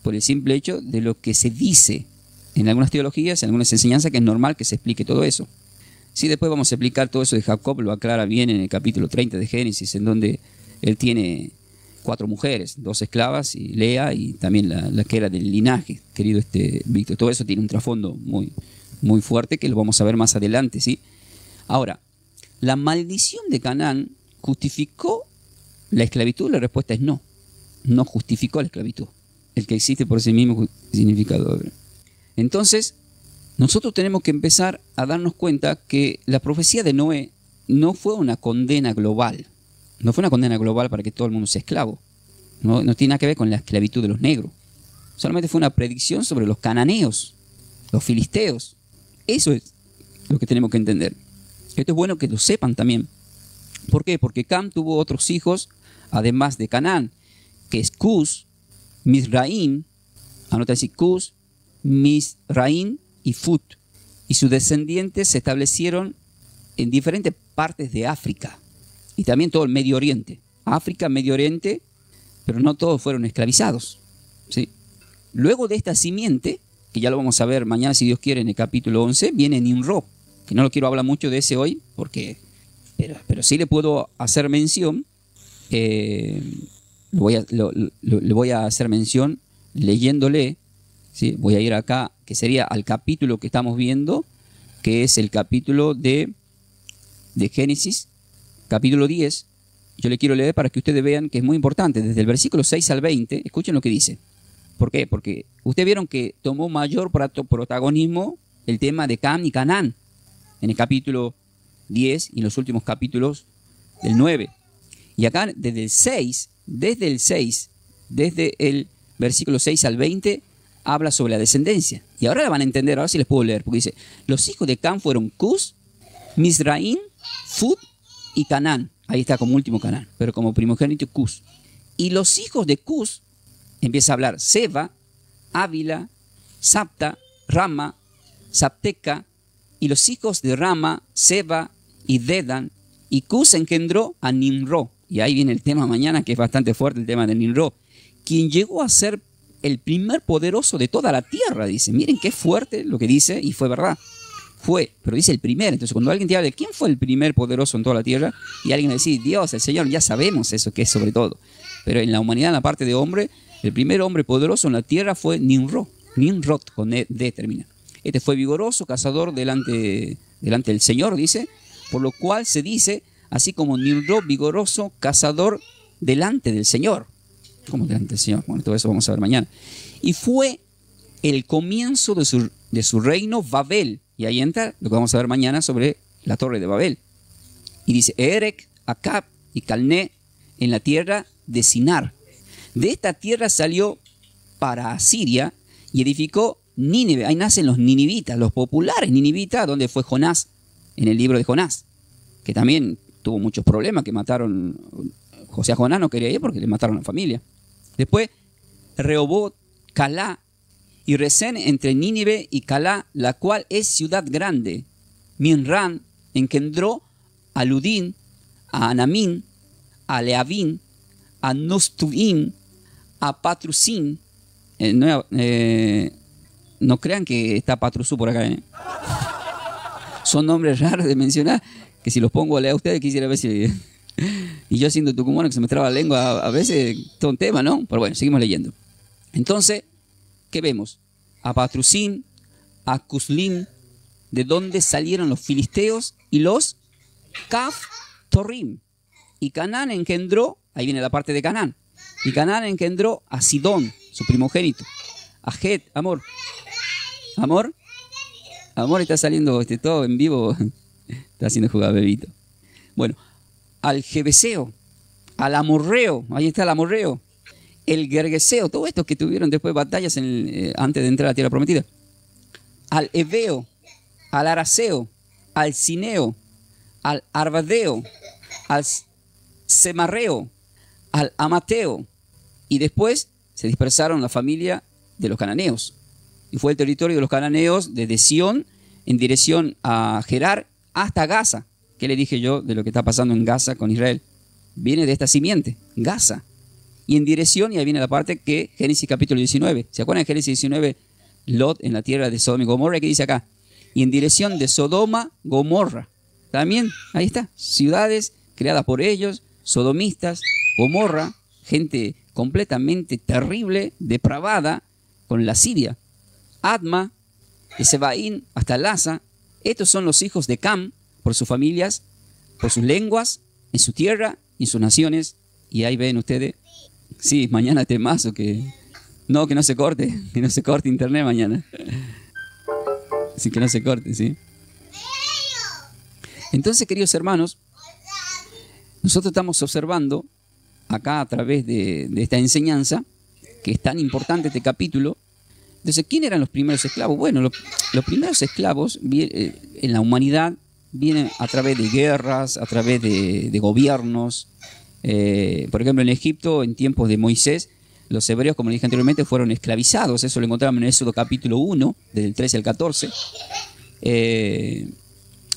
por el simple hecho de lo que se dice en algunas teologías, en algunas enseñanzas, que es normal que se explique todo eso. Sí, después vamos a explicar todo eso de Jacob, lo aclara bien en el capítulo 30 de Génesis, en donde él tiene 4 mujeres, 2 esclavas, y Lea, y también la que era del linaje, querido Víctor. Todo eso tiene un trasfondo muy, muy fuerte que lo vamos a ver más adelante, ¿sí? Ahora, ¿la maldición de Canaán justificó la esclavitud? La respuesta es no. No justificó la esclavitud. El que existe por sí mismo es significador. Entonces, nosotros tenemos que empezar a darnos cuenta que la profecía de Noé no fue una condena global. No fue una condena global para que todo el mundo sea esclavo. No tiene nada que ver con la esclavitud de los negros. Solamente fue una predicción sobre los cananeos, los filisteos. Eso es lo que tenemos que entender. Esto es bueno que lo sepan también. ¿Por qué? Porque Cam tuvo otros hijos, además de Canaán, que es Cus, Mizraim, anota así, Cus, Mizraim y Fut. Y sus descendientes se establecieron en diferentes partes de África y también todo el Medio Oriente. África, Medio Oriente, pero no todos fueron esclavizados, ¿sí? Luego de esta simiente, que ya lo vamos a ver mañana si Dios quiere en el capítulo 11, viene Nimrod, que no lo quiero hablar mucho de ese hoy, pero sí le puedo hacer mención, le voy a hacer mención leyéndole, ¿sí? Voy a ir acá, que sería al capítulo que estamos viendo, que es el capítulo de Génesis, capítulo 10. Yo le quiero leer para que ustedes vean que es muy importante, desde el versículo 6 al 20, escuchen lo que dice. ¿Por qué? Porque ustedes vieron que tomó mayor protagonismo el tema de Cam y Canaán en el capítulo 10 y en los últimos capítulos del 9. Y acá desde el versículo 6 al 20, habla sobre la descendencia. Y ahora la van a entender, ahora sí les puedo leer, porque dice, los hijos de Cam fueron Cus, Mizraim, Fut y Canaán. Ahí está como último Canaán, pero como primogénito Cus. Y los hijos de Cus, empieza a hablar Seba, Ávila, Sapta, Rama, Sapteca, y los hijos de Rama, Seba y Dedan, y Cus engendró a Nimrod. Y ahí viene el tema mañana, que es bastante fuerte, el tema de Nimrod, quien llegó a ser el primer poderoso de toda la tierra, dice. Miren qué fuerte lo que dice, y fue verdad. Fue, pero dice el primer. Entonces, cuando alguien te habla de quién fue el primer poderoso en toda la tierra, y alguien le dice, Dios, el Señor, ya sabemos eso, que es sobre todo. Pero en la humanidad, en la parte de hombre, el primer hombre poderoso en la tierra fue Nimrod. Nimrod, con D termina. Este fue vigoroso, cazador delante del Señor, dice, por lo cual se dice, así como Nimrod, vigoroso, cazador delante del Señor. ¿Cómo delante del Señor? Bueno, todo eso vamos a ver mañana. Y fue el comienzo de su reino Babel. Y ahí entra lo que vamos a ver mañana sobre la torre de Babel. Y dice, Erec, Acab y Calné en la tierra de Sinar. De esta tierra salió para Asiria y edificó Nínive. Ahí nacen los ninivitas, los populares ninivitas, donde fue Jonás, en el libro de Jonás, que también tuvo muchos problemas, que mataron. José Jonás no quería ir porque le mataron a la familia. Después, Rehobot, Calá y Resén entre Nínive y Calá, la cual es ciudad grande. Minrán engendró a Ludín, a Anamín, a Leavín, a Nostuín, a Patrusín. No crean que está Patrusú por acá. Son nombres raros de mencionar, que si los pongo a leer a ustedes quisiera ver si... Y yo siendo tucumano que se me traba la lengua, a veces todo un tema, ¿no? Pero bueno, seguimos leyendo. Entonces, ¿qué vemos? A Patrusín, a Cuslim, de donde salieron los filisteos y los Caftorim. Y Canaán engendró, ahí viene la parte de Canaán, y Canaán engendró a Sidón, su primogénito, a Het, amor, está saliendo todo en vivo, está haciendo jugar bebito. Bueno, al Jebeseo, al Amorreo, ahí está el Amorreo, el Gergeseo, todo esto que tuvieron después batallas antes de entrar a la tierra prometida, al Eveo, al Araseo, al Cineo, al Arvadeo, al Semarreo, al Amateo, y después se dispersaron la familia de los cananeos, y fue el territorio de los cananeos desde Sión en dirección a Gerar hasta Gaza. ¿Qué le dije yo de lo que está pasando en Gaza con Israel? Viene de esta simiente, Gaza. Y en dirección, y ahí viene la parte que Génesis capítulo 19. ¿Se acuerdan de Génesis 19? Lot en la tierra de Sodoma y Gomorra, que dice acá. Y en dirección de Sodoma, Gomorra. También, ahí está, ciudades creadas por ellos, sodomistas, Gomorra, gente completamente terrible, depravada, con la Siria. Adma, de Sebaín hasta Laza. Estos son los hijos de Cam, por sus familias, por sus lenguas, en su tierra y en sus naciones. Y ahí ven ustedes, sí, mañana temazo que no se corte, internet mañana. Así que no se corte, ¿sí? Entonces, queridos hermanos, nosotros estamos observando acá a través de esta enseñanza, que es tan importante este capítulo. Entonces, ¿quién eran los primeros esclavos? Bueno, los primeros esclavos en la humanidad vienen a través de guerras, a través de gobiernos. Por ejemplo, en Egipto, en tiempos de Moisés, los hebreos, como le dije anteriormente, fueron esclavizados. Eso lo encontramos en Éxodo capítulo 1, del 13 al 14.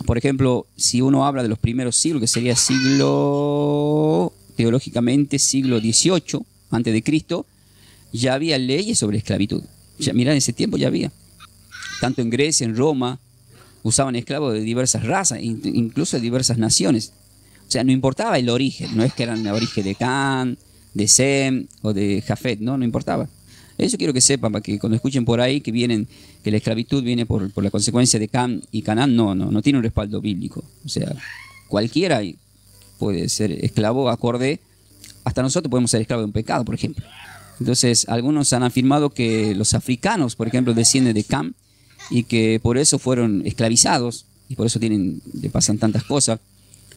Por ejemplo, si uno habla de los primeros siglos, que sería teológicamente siglo XVIII antes de Cristo, ya había leyes sobre esclavitud. Mirá, en ese tiempo ya había. Tanto en Grecia, en Roma, usaban esclavos de diversas razas, incluso de diversas naciones. O sea, no importaba el origen, no es que eran de origen de Can, de Sem o de Jafet, no importaba. Eso quiero que sepan, para que cuando escuchen por ahí que la esclavitud viene por la consecuencia de Cam y Canaán, no tiene un respaldo bíblico. O sea, cualquiera puede ser esclavo acorde, hasta nosotros podemos ser esclavos de un pecado, por ejemplo. Entonces, algunos han afirmado que los africanos, por ejemplo, descienden de Cam y que por eso fueron esclavizados y por eso le pasan tantas cosas.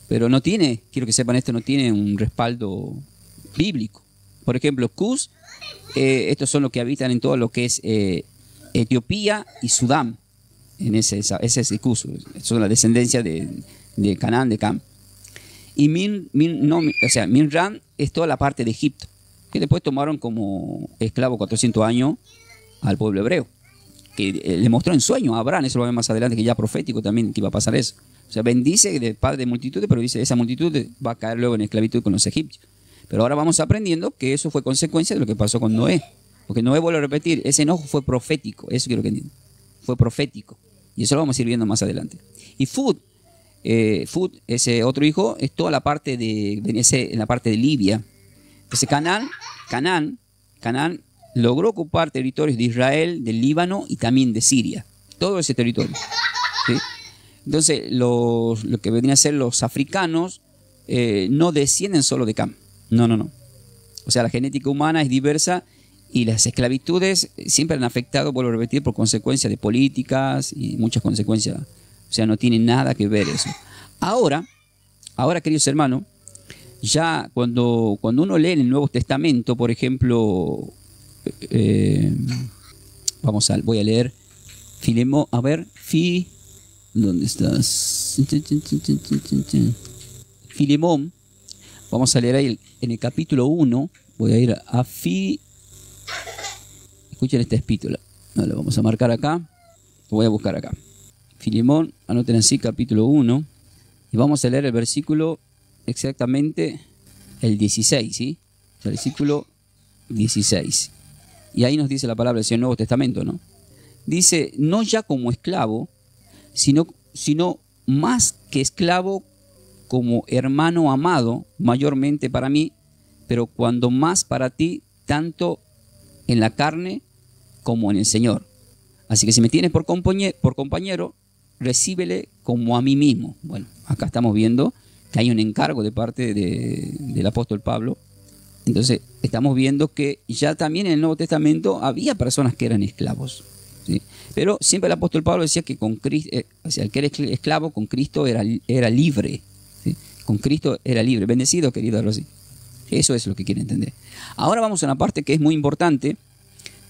Pero quiero que sepan esto, no tiene un respaldo bíblico. Por ejemplo, Cus, estos son los que habitan en todo lo que es Etiopía y Sudán. Ese es el Cus, son la descendencia de Canaán, de Cam. Y Minran es toda la parte de Egipto, que después tomaron como esclavo 400 años al pueblo hebreo, que le mostró en sueño a Abraham, eso lo vemos más adelante, que ya profético también, que iba a pasar eso. O sea, bendice de padre de multitudes, pero dice, esa multitud va a caer luego en esclavitud con los egipcios. Pero ahora vamos aprendiendo que eso fue consecuencia de lo que pasó con Noé. Porque Noé, vuelvo a repetir, ese enojo fue profético. Eso quiero que entiendan. Fue profético. Y eso lo vamos a ir viendo más adelante. Y Fud, ese otro hijo, es toda la parte en la parte de Libia. Entonces Canaán logró ocupar territorios de Israel, del Líbano y también de Siria. Todo ese territorio. ¿Sí? Entonces, lo que vendrían a ser los africanos no descienden solo de Cam. No. O sea, la genética humana es diversa y las esclavitudes siempre han afectado, vuelvo a repetir, por consecuencias de políticas y muchas consecuencias. O sea, no tiene nada que ver eso. Ahora, queridos hermanos, ya cuando uno lee en el Nuevo Testamento, por ejemplo, voy a leer Filemón, ¿dónde estás? Filemón, vamos a leer ahí en el capítulo 1, voy a ir a escuchen esta epístola, no, lo vamos a marcar acá, lo voy a buscar acá. Filemón, anoten así, capítulo 1, y vamos a leer el versículo exactamente el 16, ¿sí? Versículo 16. Y ahí nos dice la palabra del Señor en el Nuevo Testamento, ¿no? Dice, no ya como esclavo, sino más que esclavo como hermano amado, mayormente para mí, pero cuando más para ti, tanto en la carne como en el Señor. Así que si me tienes por compañero, recíbele como a mí mismo. Bueno, acá estamos viendo que hay un encargo de parte del apóstol Pablo. Entonces, estamos viendo que ya también en el Nuevo Testamento había personas que eran esclavos, ¿sí? Pero siempre el apóstol Pablo decía que con Cristo, o sea, el que era esclavo con Cristo era libre, ¿sí? Con Cristo era libre. Bendecido, querido Rosy. Eso es lo que quiere entender. Ahora vamos a una parte que es muy importante,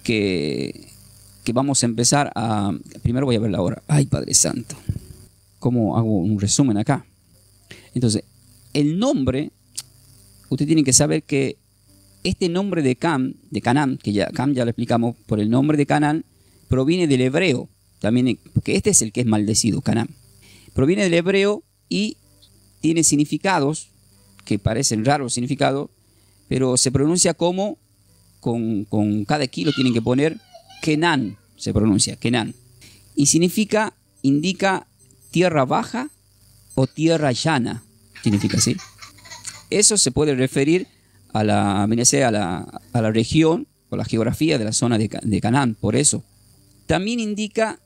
que vamos a empezar a... Primero voy a ver la hora. Ay, Padre Santo. ¿Cómo hago un resumen acá? Entonces, el nombre, usted tiene que saber que este nombre de Canaán, que Cam ya lo explicamos, por el nombre de Canaán, proviene del hebreo, también, porque este es el que es maldecido, Canaán. Proviene del hebreo y tiene significados que parecen raros significados, pero se pronuncia como, con cada kilo tienen que poner Kenan, se pronuncia, Kenan. Y indica tierra baja o tierra llana, significa así. Eso se puede referir a la región o la geografía de la zona de Canaán, por eso. También indica,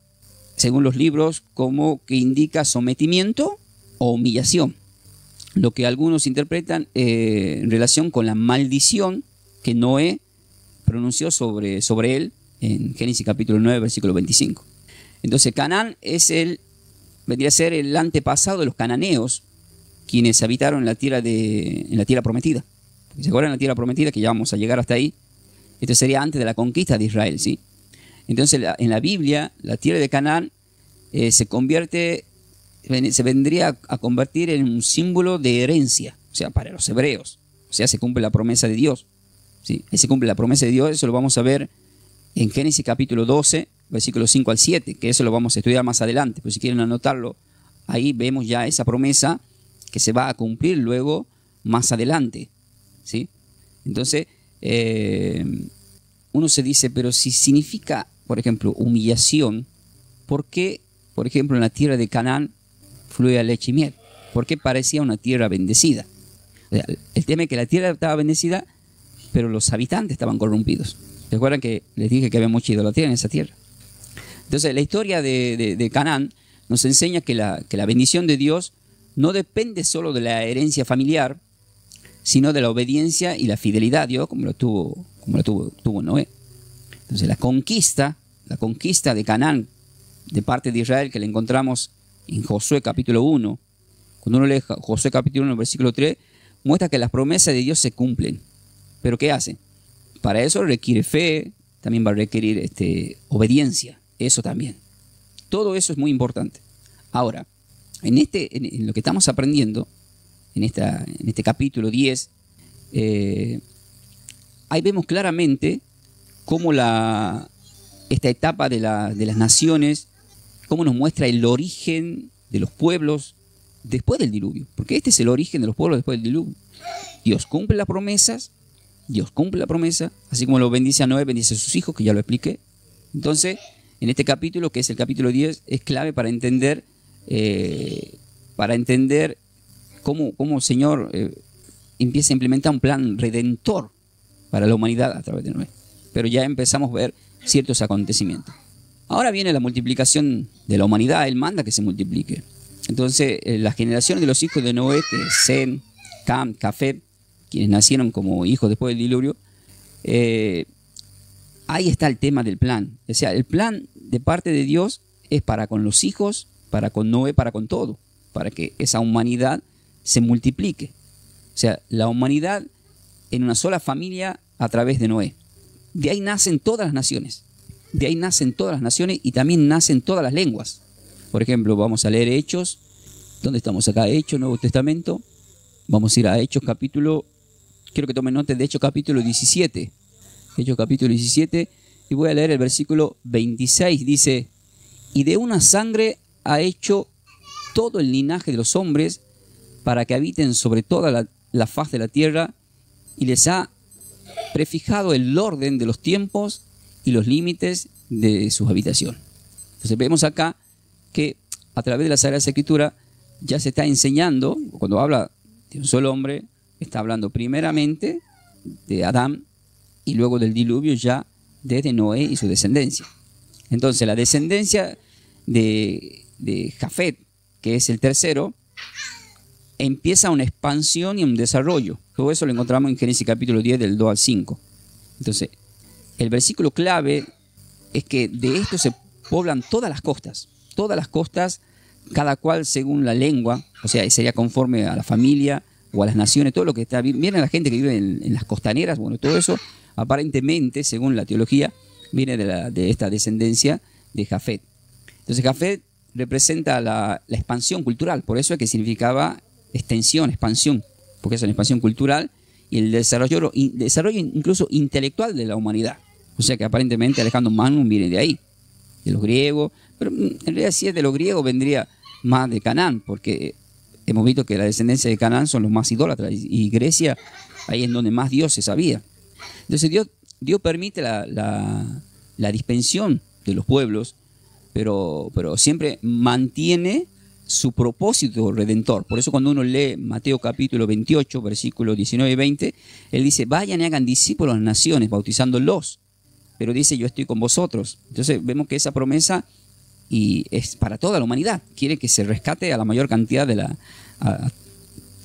según los libros, como que indica sometimiento o humillación, lo que algunos interpretan en relación con la maldición que Noé pronunció sobre él en Génesis capítulo 9, versículo 25. Entonces Canaán vendría a ser el antepasado de los cananeos, quienes habitaron en la tierra prometida. ¿Se acuerdan de la tierra prometida? Que ya vamos a llegar hasta ahí. Esto sería antes de la conquista de Israel, ¿sí? Entonces en la Biblia, la tierra de Canaán se vendría a convertir en un símbolo de herencia, o sea, para los hebreos. O sea, se cumple la promesa de Dios, ¿sí? Se cumple la promesa de Dios, eso lo vamos a ver en Génesis capítulo 12, versículos 5 al 7, que eso lo vamos a estudiar más adelante, pero si quieren anotarlo, ahí vemos ya esa promesa que se va a cumplir luego más adelante, ¿sí? Entonces, uno se dice, pero si significa, por ejemplo, humillación, ¿por qué, por ejemplo, en la tierra de Canaán fluía leche y miel? ¿Por qué parecía una tierra bendecida? O sea, el tema es que la tierra estaba bendecida, pero los habitantes estaban corrompidos. ¿Recuerdan que les dije que había mucha idolatría en esa tierra? Entonces, la historia de Canaán nos enseña que la bendición de Dios no depende solo de la herencia familiar, sino de la obediencia y la fidelidad a Dios, como lo tuvo Noé. Entonces, la conquista de Canaán de parte de Israel, que la encontramos en Josué capítulo 1, cuando uno lee Josué capítulo 1, versículo 3, muestra que las promesas de Dios se cumplen. ¿Pero qué hace? Para eso requiere fe, también va a requerir obediencia, eso también. Todo eso es muy importante. Ahora, en lo que estamos aprendiendo, en este capítulo 10, ahí vemos claramente cómo esta etapa de las naciones, cómo nos muestra el origen de los pueblos después del diluvio. Porque este es el origen de los pueblos después del diluvio. Dios cumple las promesas, Dios cumple la promesa, así como lo bendice a Noé, bendice a sus hijos, que ya lo expliqué. Entonces, en este capítulo, que es el capítulo 10, es clave para entender cómo el Señor empieza a implementar un plan redentor para la humanidad a través de Noé. Pero ya empezamos a ver ciertos acontecimientos. Ahora viene la multiplicación de la humanidad. Él manda que se multiplique. Entonces, las generaciones de los hijos de Noé, que es Sem, Cam, Jafet, quienes nacieron como hijos después del diluvio, ahí está el tema del plan. O sea, el plan de parte de Dios es para con los hijos, para con Noé, para con todo, para que esa humanidad se multiplique. O sea, la humanidad en una sola familia a través de Noé. De ahí nacen todas las naciones. De ahí nacen todas las naciones y también nacen todas las lenguas. Por ejemplo, vamos a leer Hechos. ¿Dónde estamos acá? Hechos, Nuevo Testamento. Vamos a ir a Hechos capítulo, quiero que tomen nota de Hechos capítulo 17. Hechos capítulo 17. Y voy a leer el versículo 26. Dice, y de una sangre ha hecho todo el linaje de los hombres para que habiten sobre toda la faz de la tierra, y les ha prefijado el orden de los tiempos y los límites de su habitación. Entonces vemos acá que a través de la Sagrada Escritura ya se está enseñando, cuando habla de un solo hombre, está hablando primeramente de Adán y luego del diluvio ya desde Noé y su descendencia. Entonces la descendencia de Jafet, que es el tercero, empieza una expansión y un desarrollo. Todo eso lo encontramos en Génesis capítulo 10 del 2 al 5. Entonces, el versículo clave es que de esto se poblan todas las costas, cada cual según la lengua, o sea, sería conforme a la familia o a las naciones, todo lo que está. Viene la gente que vive en las costaneras, bueno, todo eso aparentemente, según la teología, viene de esta descendencia de Jafet. Entonces, Jafet representa la expansión cultural, por eso es que significaba extensión, expansión, porque es una expansión cultural y el desarrollo incluso intelectual de la humanidad. O sea que aparentemente Alejandro Magno viene de ahí, de los griegos, pero en realidad si es de los griegos vendría más de Canaán, porque hemos visto que la descendencia de Canaán son los más idólatras y Grecia, ahí es donde más dioses había. Entonces Dios permite la dispensión de los pueblos, pero siempre mantiene su propósito redentor. Por eso cuando uno lee Mateo capítulo 28, versículos 19 y 20, él dice, vayan y hagan discípulos a las naciones, bautizándolos. Pero dice, yo estoy con vosotros. Entonces vemos que esa promesa y es para toda la humanidad. Quiere que se rescate a la mayor cantidad de a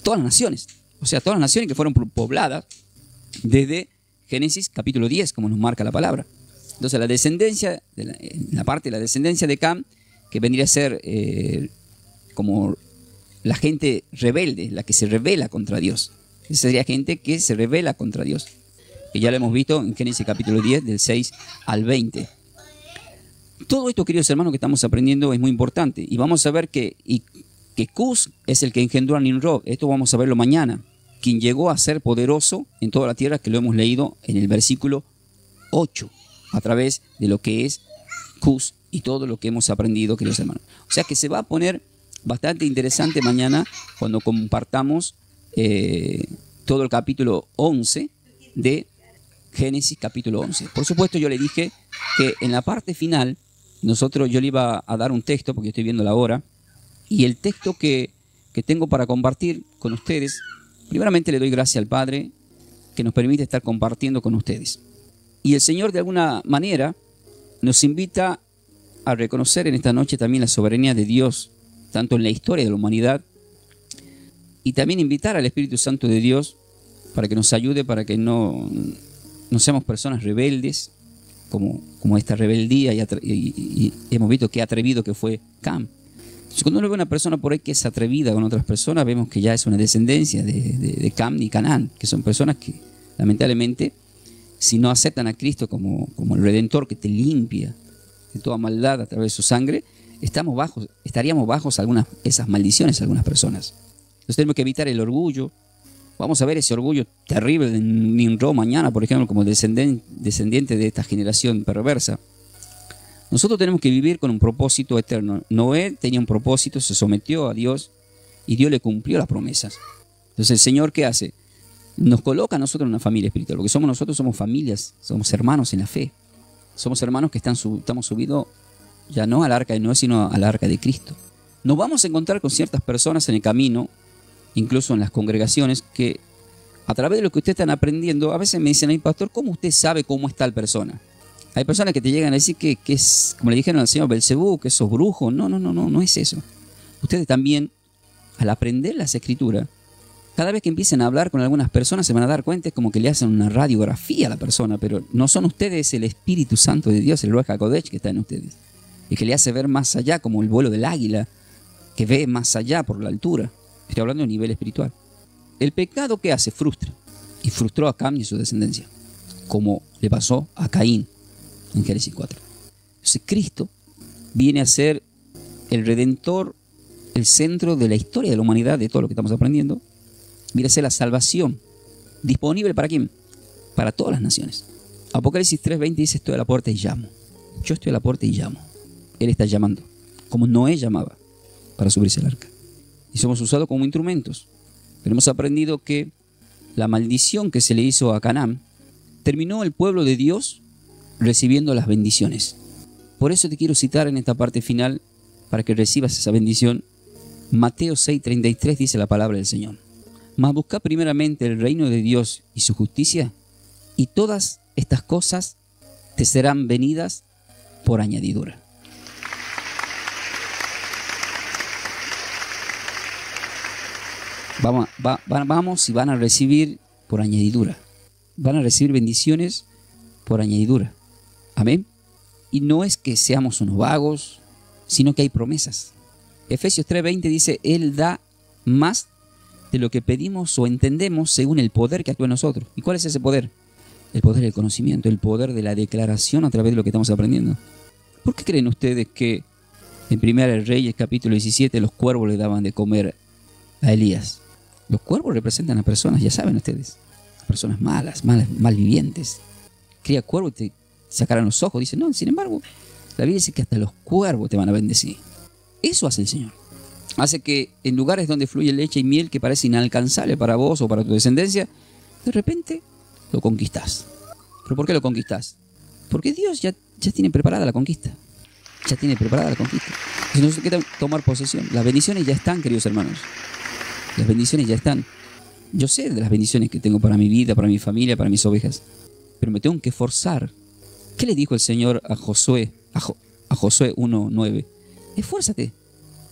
todas las naciones. O sea, todas las naciones que fueron pobladas desde Génesis capítulo 10, como nos marca la palabra. Entonces la descendencia, la parte de la descendencia de Cam, que vendría a ser como la gente rebelde, la que se rebela contra Dios. Esa sería gente que se rebela contra Dios. Que ya lo hemos visto en Génesis capítulo 10, del 6 al 20. Todo esto, queridos hermanos, que estamos aprendiendo es muy importante. Y vamos a ver que Cus es el que engendró a Nimrod. Esto vamos a verlo mañana. Quien llegó a ser poderoso en toda la tierra, que lo hemos leído en el versículo 8, a través de lo que es Cus y todo lo que hemos aprendido, queridos hermanos. O sea que se va a poner bastante interesante mañana cuando compartamos todo el capítulo 11 de Génesis capítulo 11. Por supuesto, yo le dije que en la parte final yo le iba a dar un texto, porque estoy viendo la hora, y el texto que tengo para compartir con ustedes, primeramente le doy gracias al Padre que nos permite estar compartiendo con ustedes. Y el Señor de alguna manera nos invita a reconocer en esta noche también la soberanía de Dios, tanto en la historia de la humanidad, y también invitar al Espíritu Santo de Dios para que nos ayude, para que no seamos personas rebeldes, como esta rebeldía, y hemos visto qué atrevido que fue Cam. Entonces, cuando uno ve una persona por ahí que es atrevida con otras personas, vemos que ya es una descendencia de Cam y Canaán, que son personas que lamentablemente, si no aceptan a Cristo como el Redentor que te limpia de toda maldad a través de su sangre, estaríamos bajo esas maldiciones algunas personas. Entonces tenemos que evitar el orgullo. Vamos a ver ese orgullo terrible de Nimrod mañana, por ejemplo, como descendiente de esta generación perversa. Nosotros tenemos que vivir con un propósito eterno. Noé tenía un propósito, se sometió a Dios y Dios le cumplió las promesas. Entonces el Señor, ¿qué hace? nos coloca a nosotros en una familia espiritual. Lo que somos nosotros somos familias, somos hermanos en la fe. Somos hermanos que estamos subidos ya no al arca de Noé, sino al arca de Cristo. Nos vamos a encontrar con ciertas personas en el camino, incluso en las congregaciones, que a través de lo que ustedes están aprendiendo, a veces me dicen, ay, pastor, ¿cómo usted sabe cómo es tal persona? Hay personas que te llegan a decir que es, como le dijeron al señor Belcebú, que sos brujo. No es eso. Ustedes también, al aprender las escrituras, cada vez que empiecen a hablar con algunas personas se van a dar cuenta, es como que le hacen una radiografía a la persona, pero no son ustedes el Espíritu Santo de Dios, el Ruach HaKodesh que está en ustedes, y que le hace ver más allá, como el vuelo del águila, que ve más allá por la altura. Estoy hablando de nivel espiritual. El pecado, ¿qué hace? Frustra. Y frustró a Cam y a su descendencia, como le pasó a Caín en Génesis 4. Entonces Cristo viene a ser el Redentor, el centro de la historia de la humanidad, de todo lo que estamos aprendiendo. Viene a ser la salvación. ¿Disponible para quién? Para todas las naciones. Apocalipsis 3:20 dice, estoy a la puerta y llamo. Yo estoy a la puerta y llamo. Él está llamando, como Noé llamaba para subirse al arca. Y somos usados como instrumentos. Pero hemos aprendido que la maldición que se le hizo a Canaán, terminó el pueblo de Dios recibiendo las bendiciones. Por eso te quiero citar en esta parte final, para que recibas esa bendición. Mateo 6:33 dice la palabra del Señor. Mas buscad primeramente el reino de Dios y su justicia, y todas estas cosas te serán venidas por añadidura. Vamos y van a recibir por añadidura. Van a recibir bendiciones por añadidura. Amén. Y no es que seamos unos vagos, sino que hay promesas. Efesios 3:20 dice, Él da más de lo que pedimos o entendemos según el poder que actúa en nosotros. ¿Y cuál es ese poder? El poder del conocimiento, el poder de la declaración a través de lo que estamos aprendiendo. ¿Por qué creen ustedes que en Primera de Reyes, capítulo 17, los cuervos le daban de comer a Elías? Los cuervos representan a personas, ya saben ustedes, personas malas, malvivientes. Cría cuervos y te sacarán los ojos. Dice, no, sin embargo, la Biblia dice que hasta los cuervos te van a bendecir. Eso hace el Señor. Hace que en lugares donde fluye leche y miel que parece inalcanzable para vos o para tu descendencia, de repente lo conquistás. ¿Pero por qué lo conquistás? Porque Dios ya tiene preparada la conquista. Ya tiene preparada la conquista. Entonces no hay que tomar posesión. Las bendiciones ya están, queridos hermanos. Las bendiciones ya están. Yo sé de las bendiciones que tengo para mi vida, para mi familia, para mis ovejas. Pero me tengo que forzar. ¿Qué le dijo el Señor a Josué? A Josué 1:9. Esfuérzate.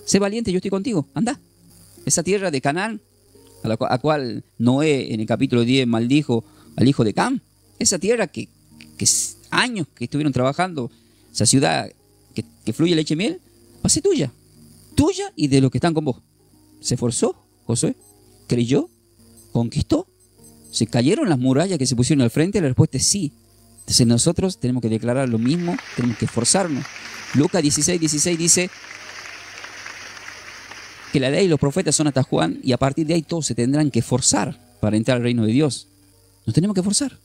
Sé valiente, yo estoy contigo. Anda. Esa tierra de Canaán, a la cual Noé en el capítulo 10 maldijo al hijo de Cam. Esa tierra que años que estuvieron trabajando, esa ciudad que fluye leche y miel, va a ser tuya. Tuya y de los que están con vos. Se esforzó Josué, creyó, conquistó. ¿Se cayeron las murallas que se pusieron al frente? La respuesta es sí. Entonces nosotros tenemos que declarar lo mismo, tenemos que esforzarnos. Lucas 16:16 dice que la ley y los profetas son hasta Juan, y a partir de ahí todos se tendrán que esforzar para entrar al reino de Dios. Nos tenemos que esforzar,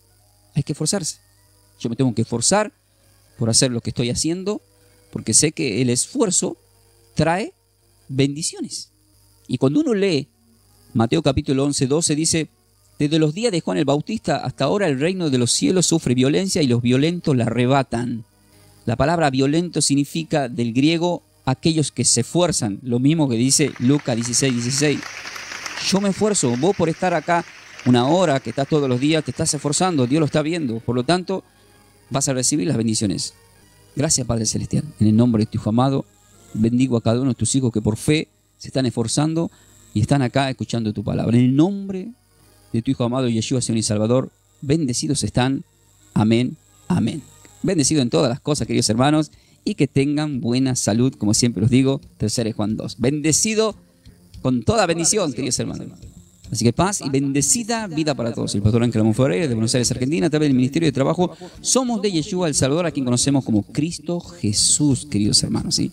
hay que esforzarse. Yo me tengo que esforzar por hacer lo que estoy haciendo, porque sé que el esfuerzo trae bendiciones. Y cuando uno lee Mateo capítulo 11:12 dice, desde los días de Juan el Bautista hasta ahora el reino de los cielos sufre violencia y los violentos la arrebatan. La palabra violento significa del griego aquellos que se esfuerzan, lo mismo que dice Lucas 16:16. Yo me esfuerzo, vos por estar acá una hora que estás todos los días, te estás esforzando, Dios lo está viendo, por lo tanto vas a recibir las bendiciones. Gracias, Padre Celestial, en el nombre de tu Hijo amado, bendigo a cada uno de tus hijos que por fe se están esforzando y están acá escuchando tu palabra. En el nombre de tu Hijo amado, Yeshua, Señor y Salvador, bendecidos están. Amén, amén. Bendecido en todas las cosas, queridos hermanos, y que tengan buena salud, como siempre os digo, 3 Juan 2. Bendecido con toda bendición, queridos hermanos. Así que paz y bendecida vida para todos. El pastor Ángel Ramón Ferreira, de Buenos Aires, Argentina, a través del Ministerio de Trabajo, somos de Yeshua, el Salvador, a quien conocemos como Cristo Jesús, queridos hermanos, ¿sí?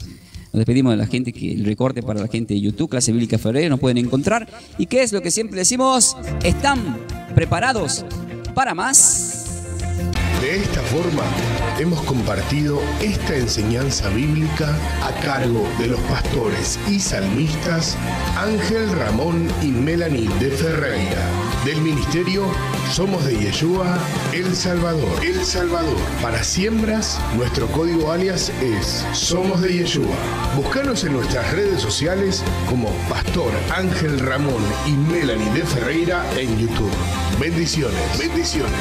Nos despedimos de la gente, que el recorte para la gente de YouTube, Clase Bíblica Ferreira, nos pueden encontrar. ¿Y qué es lo que siempre decimos? ¿Están preparados para más? De esta forma, hemos compartido esta enseñanza bíblica a cargo de los pastores y salmistas Ángel Ramón y Melanie de Ferreira, del ministerio Somos de Yeshua, El Salvador. El Salvador. Para siembras, nuestro código alias es Somos de Yeshua. Búscanos en nuestras redes sociales como Pastor Ángel Ramón y Melanie de Ferreira en YouTube. Bendiciones. Bendiciones.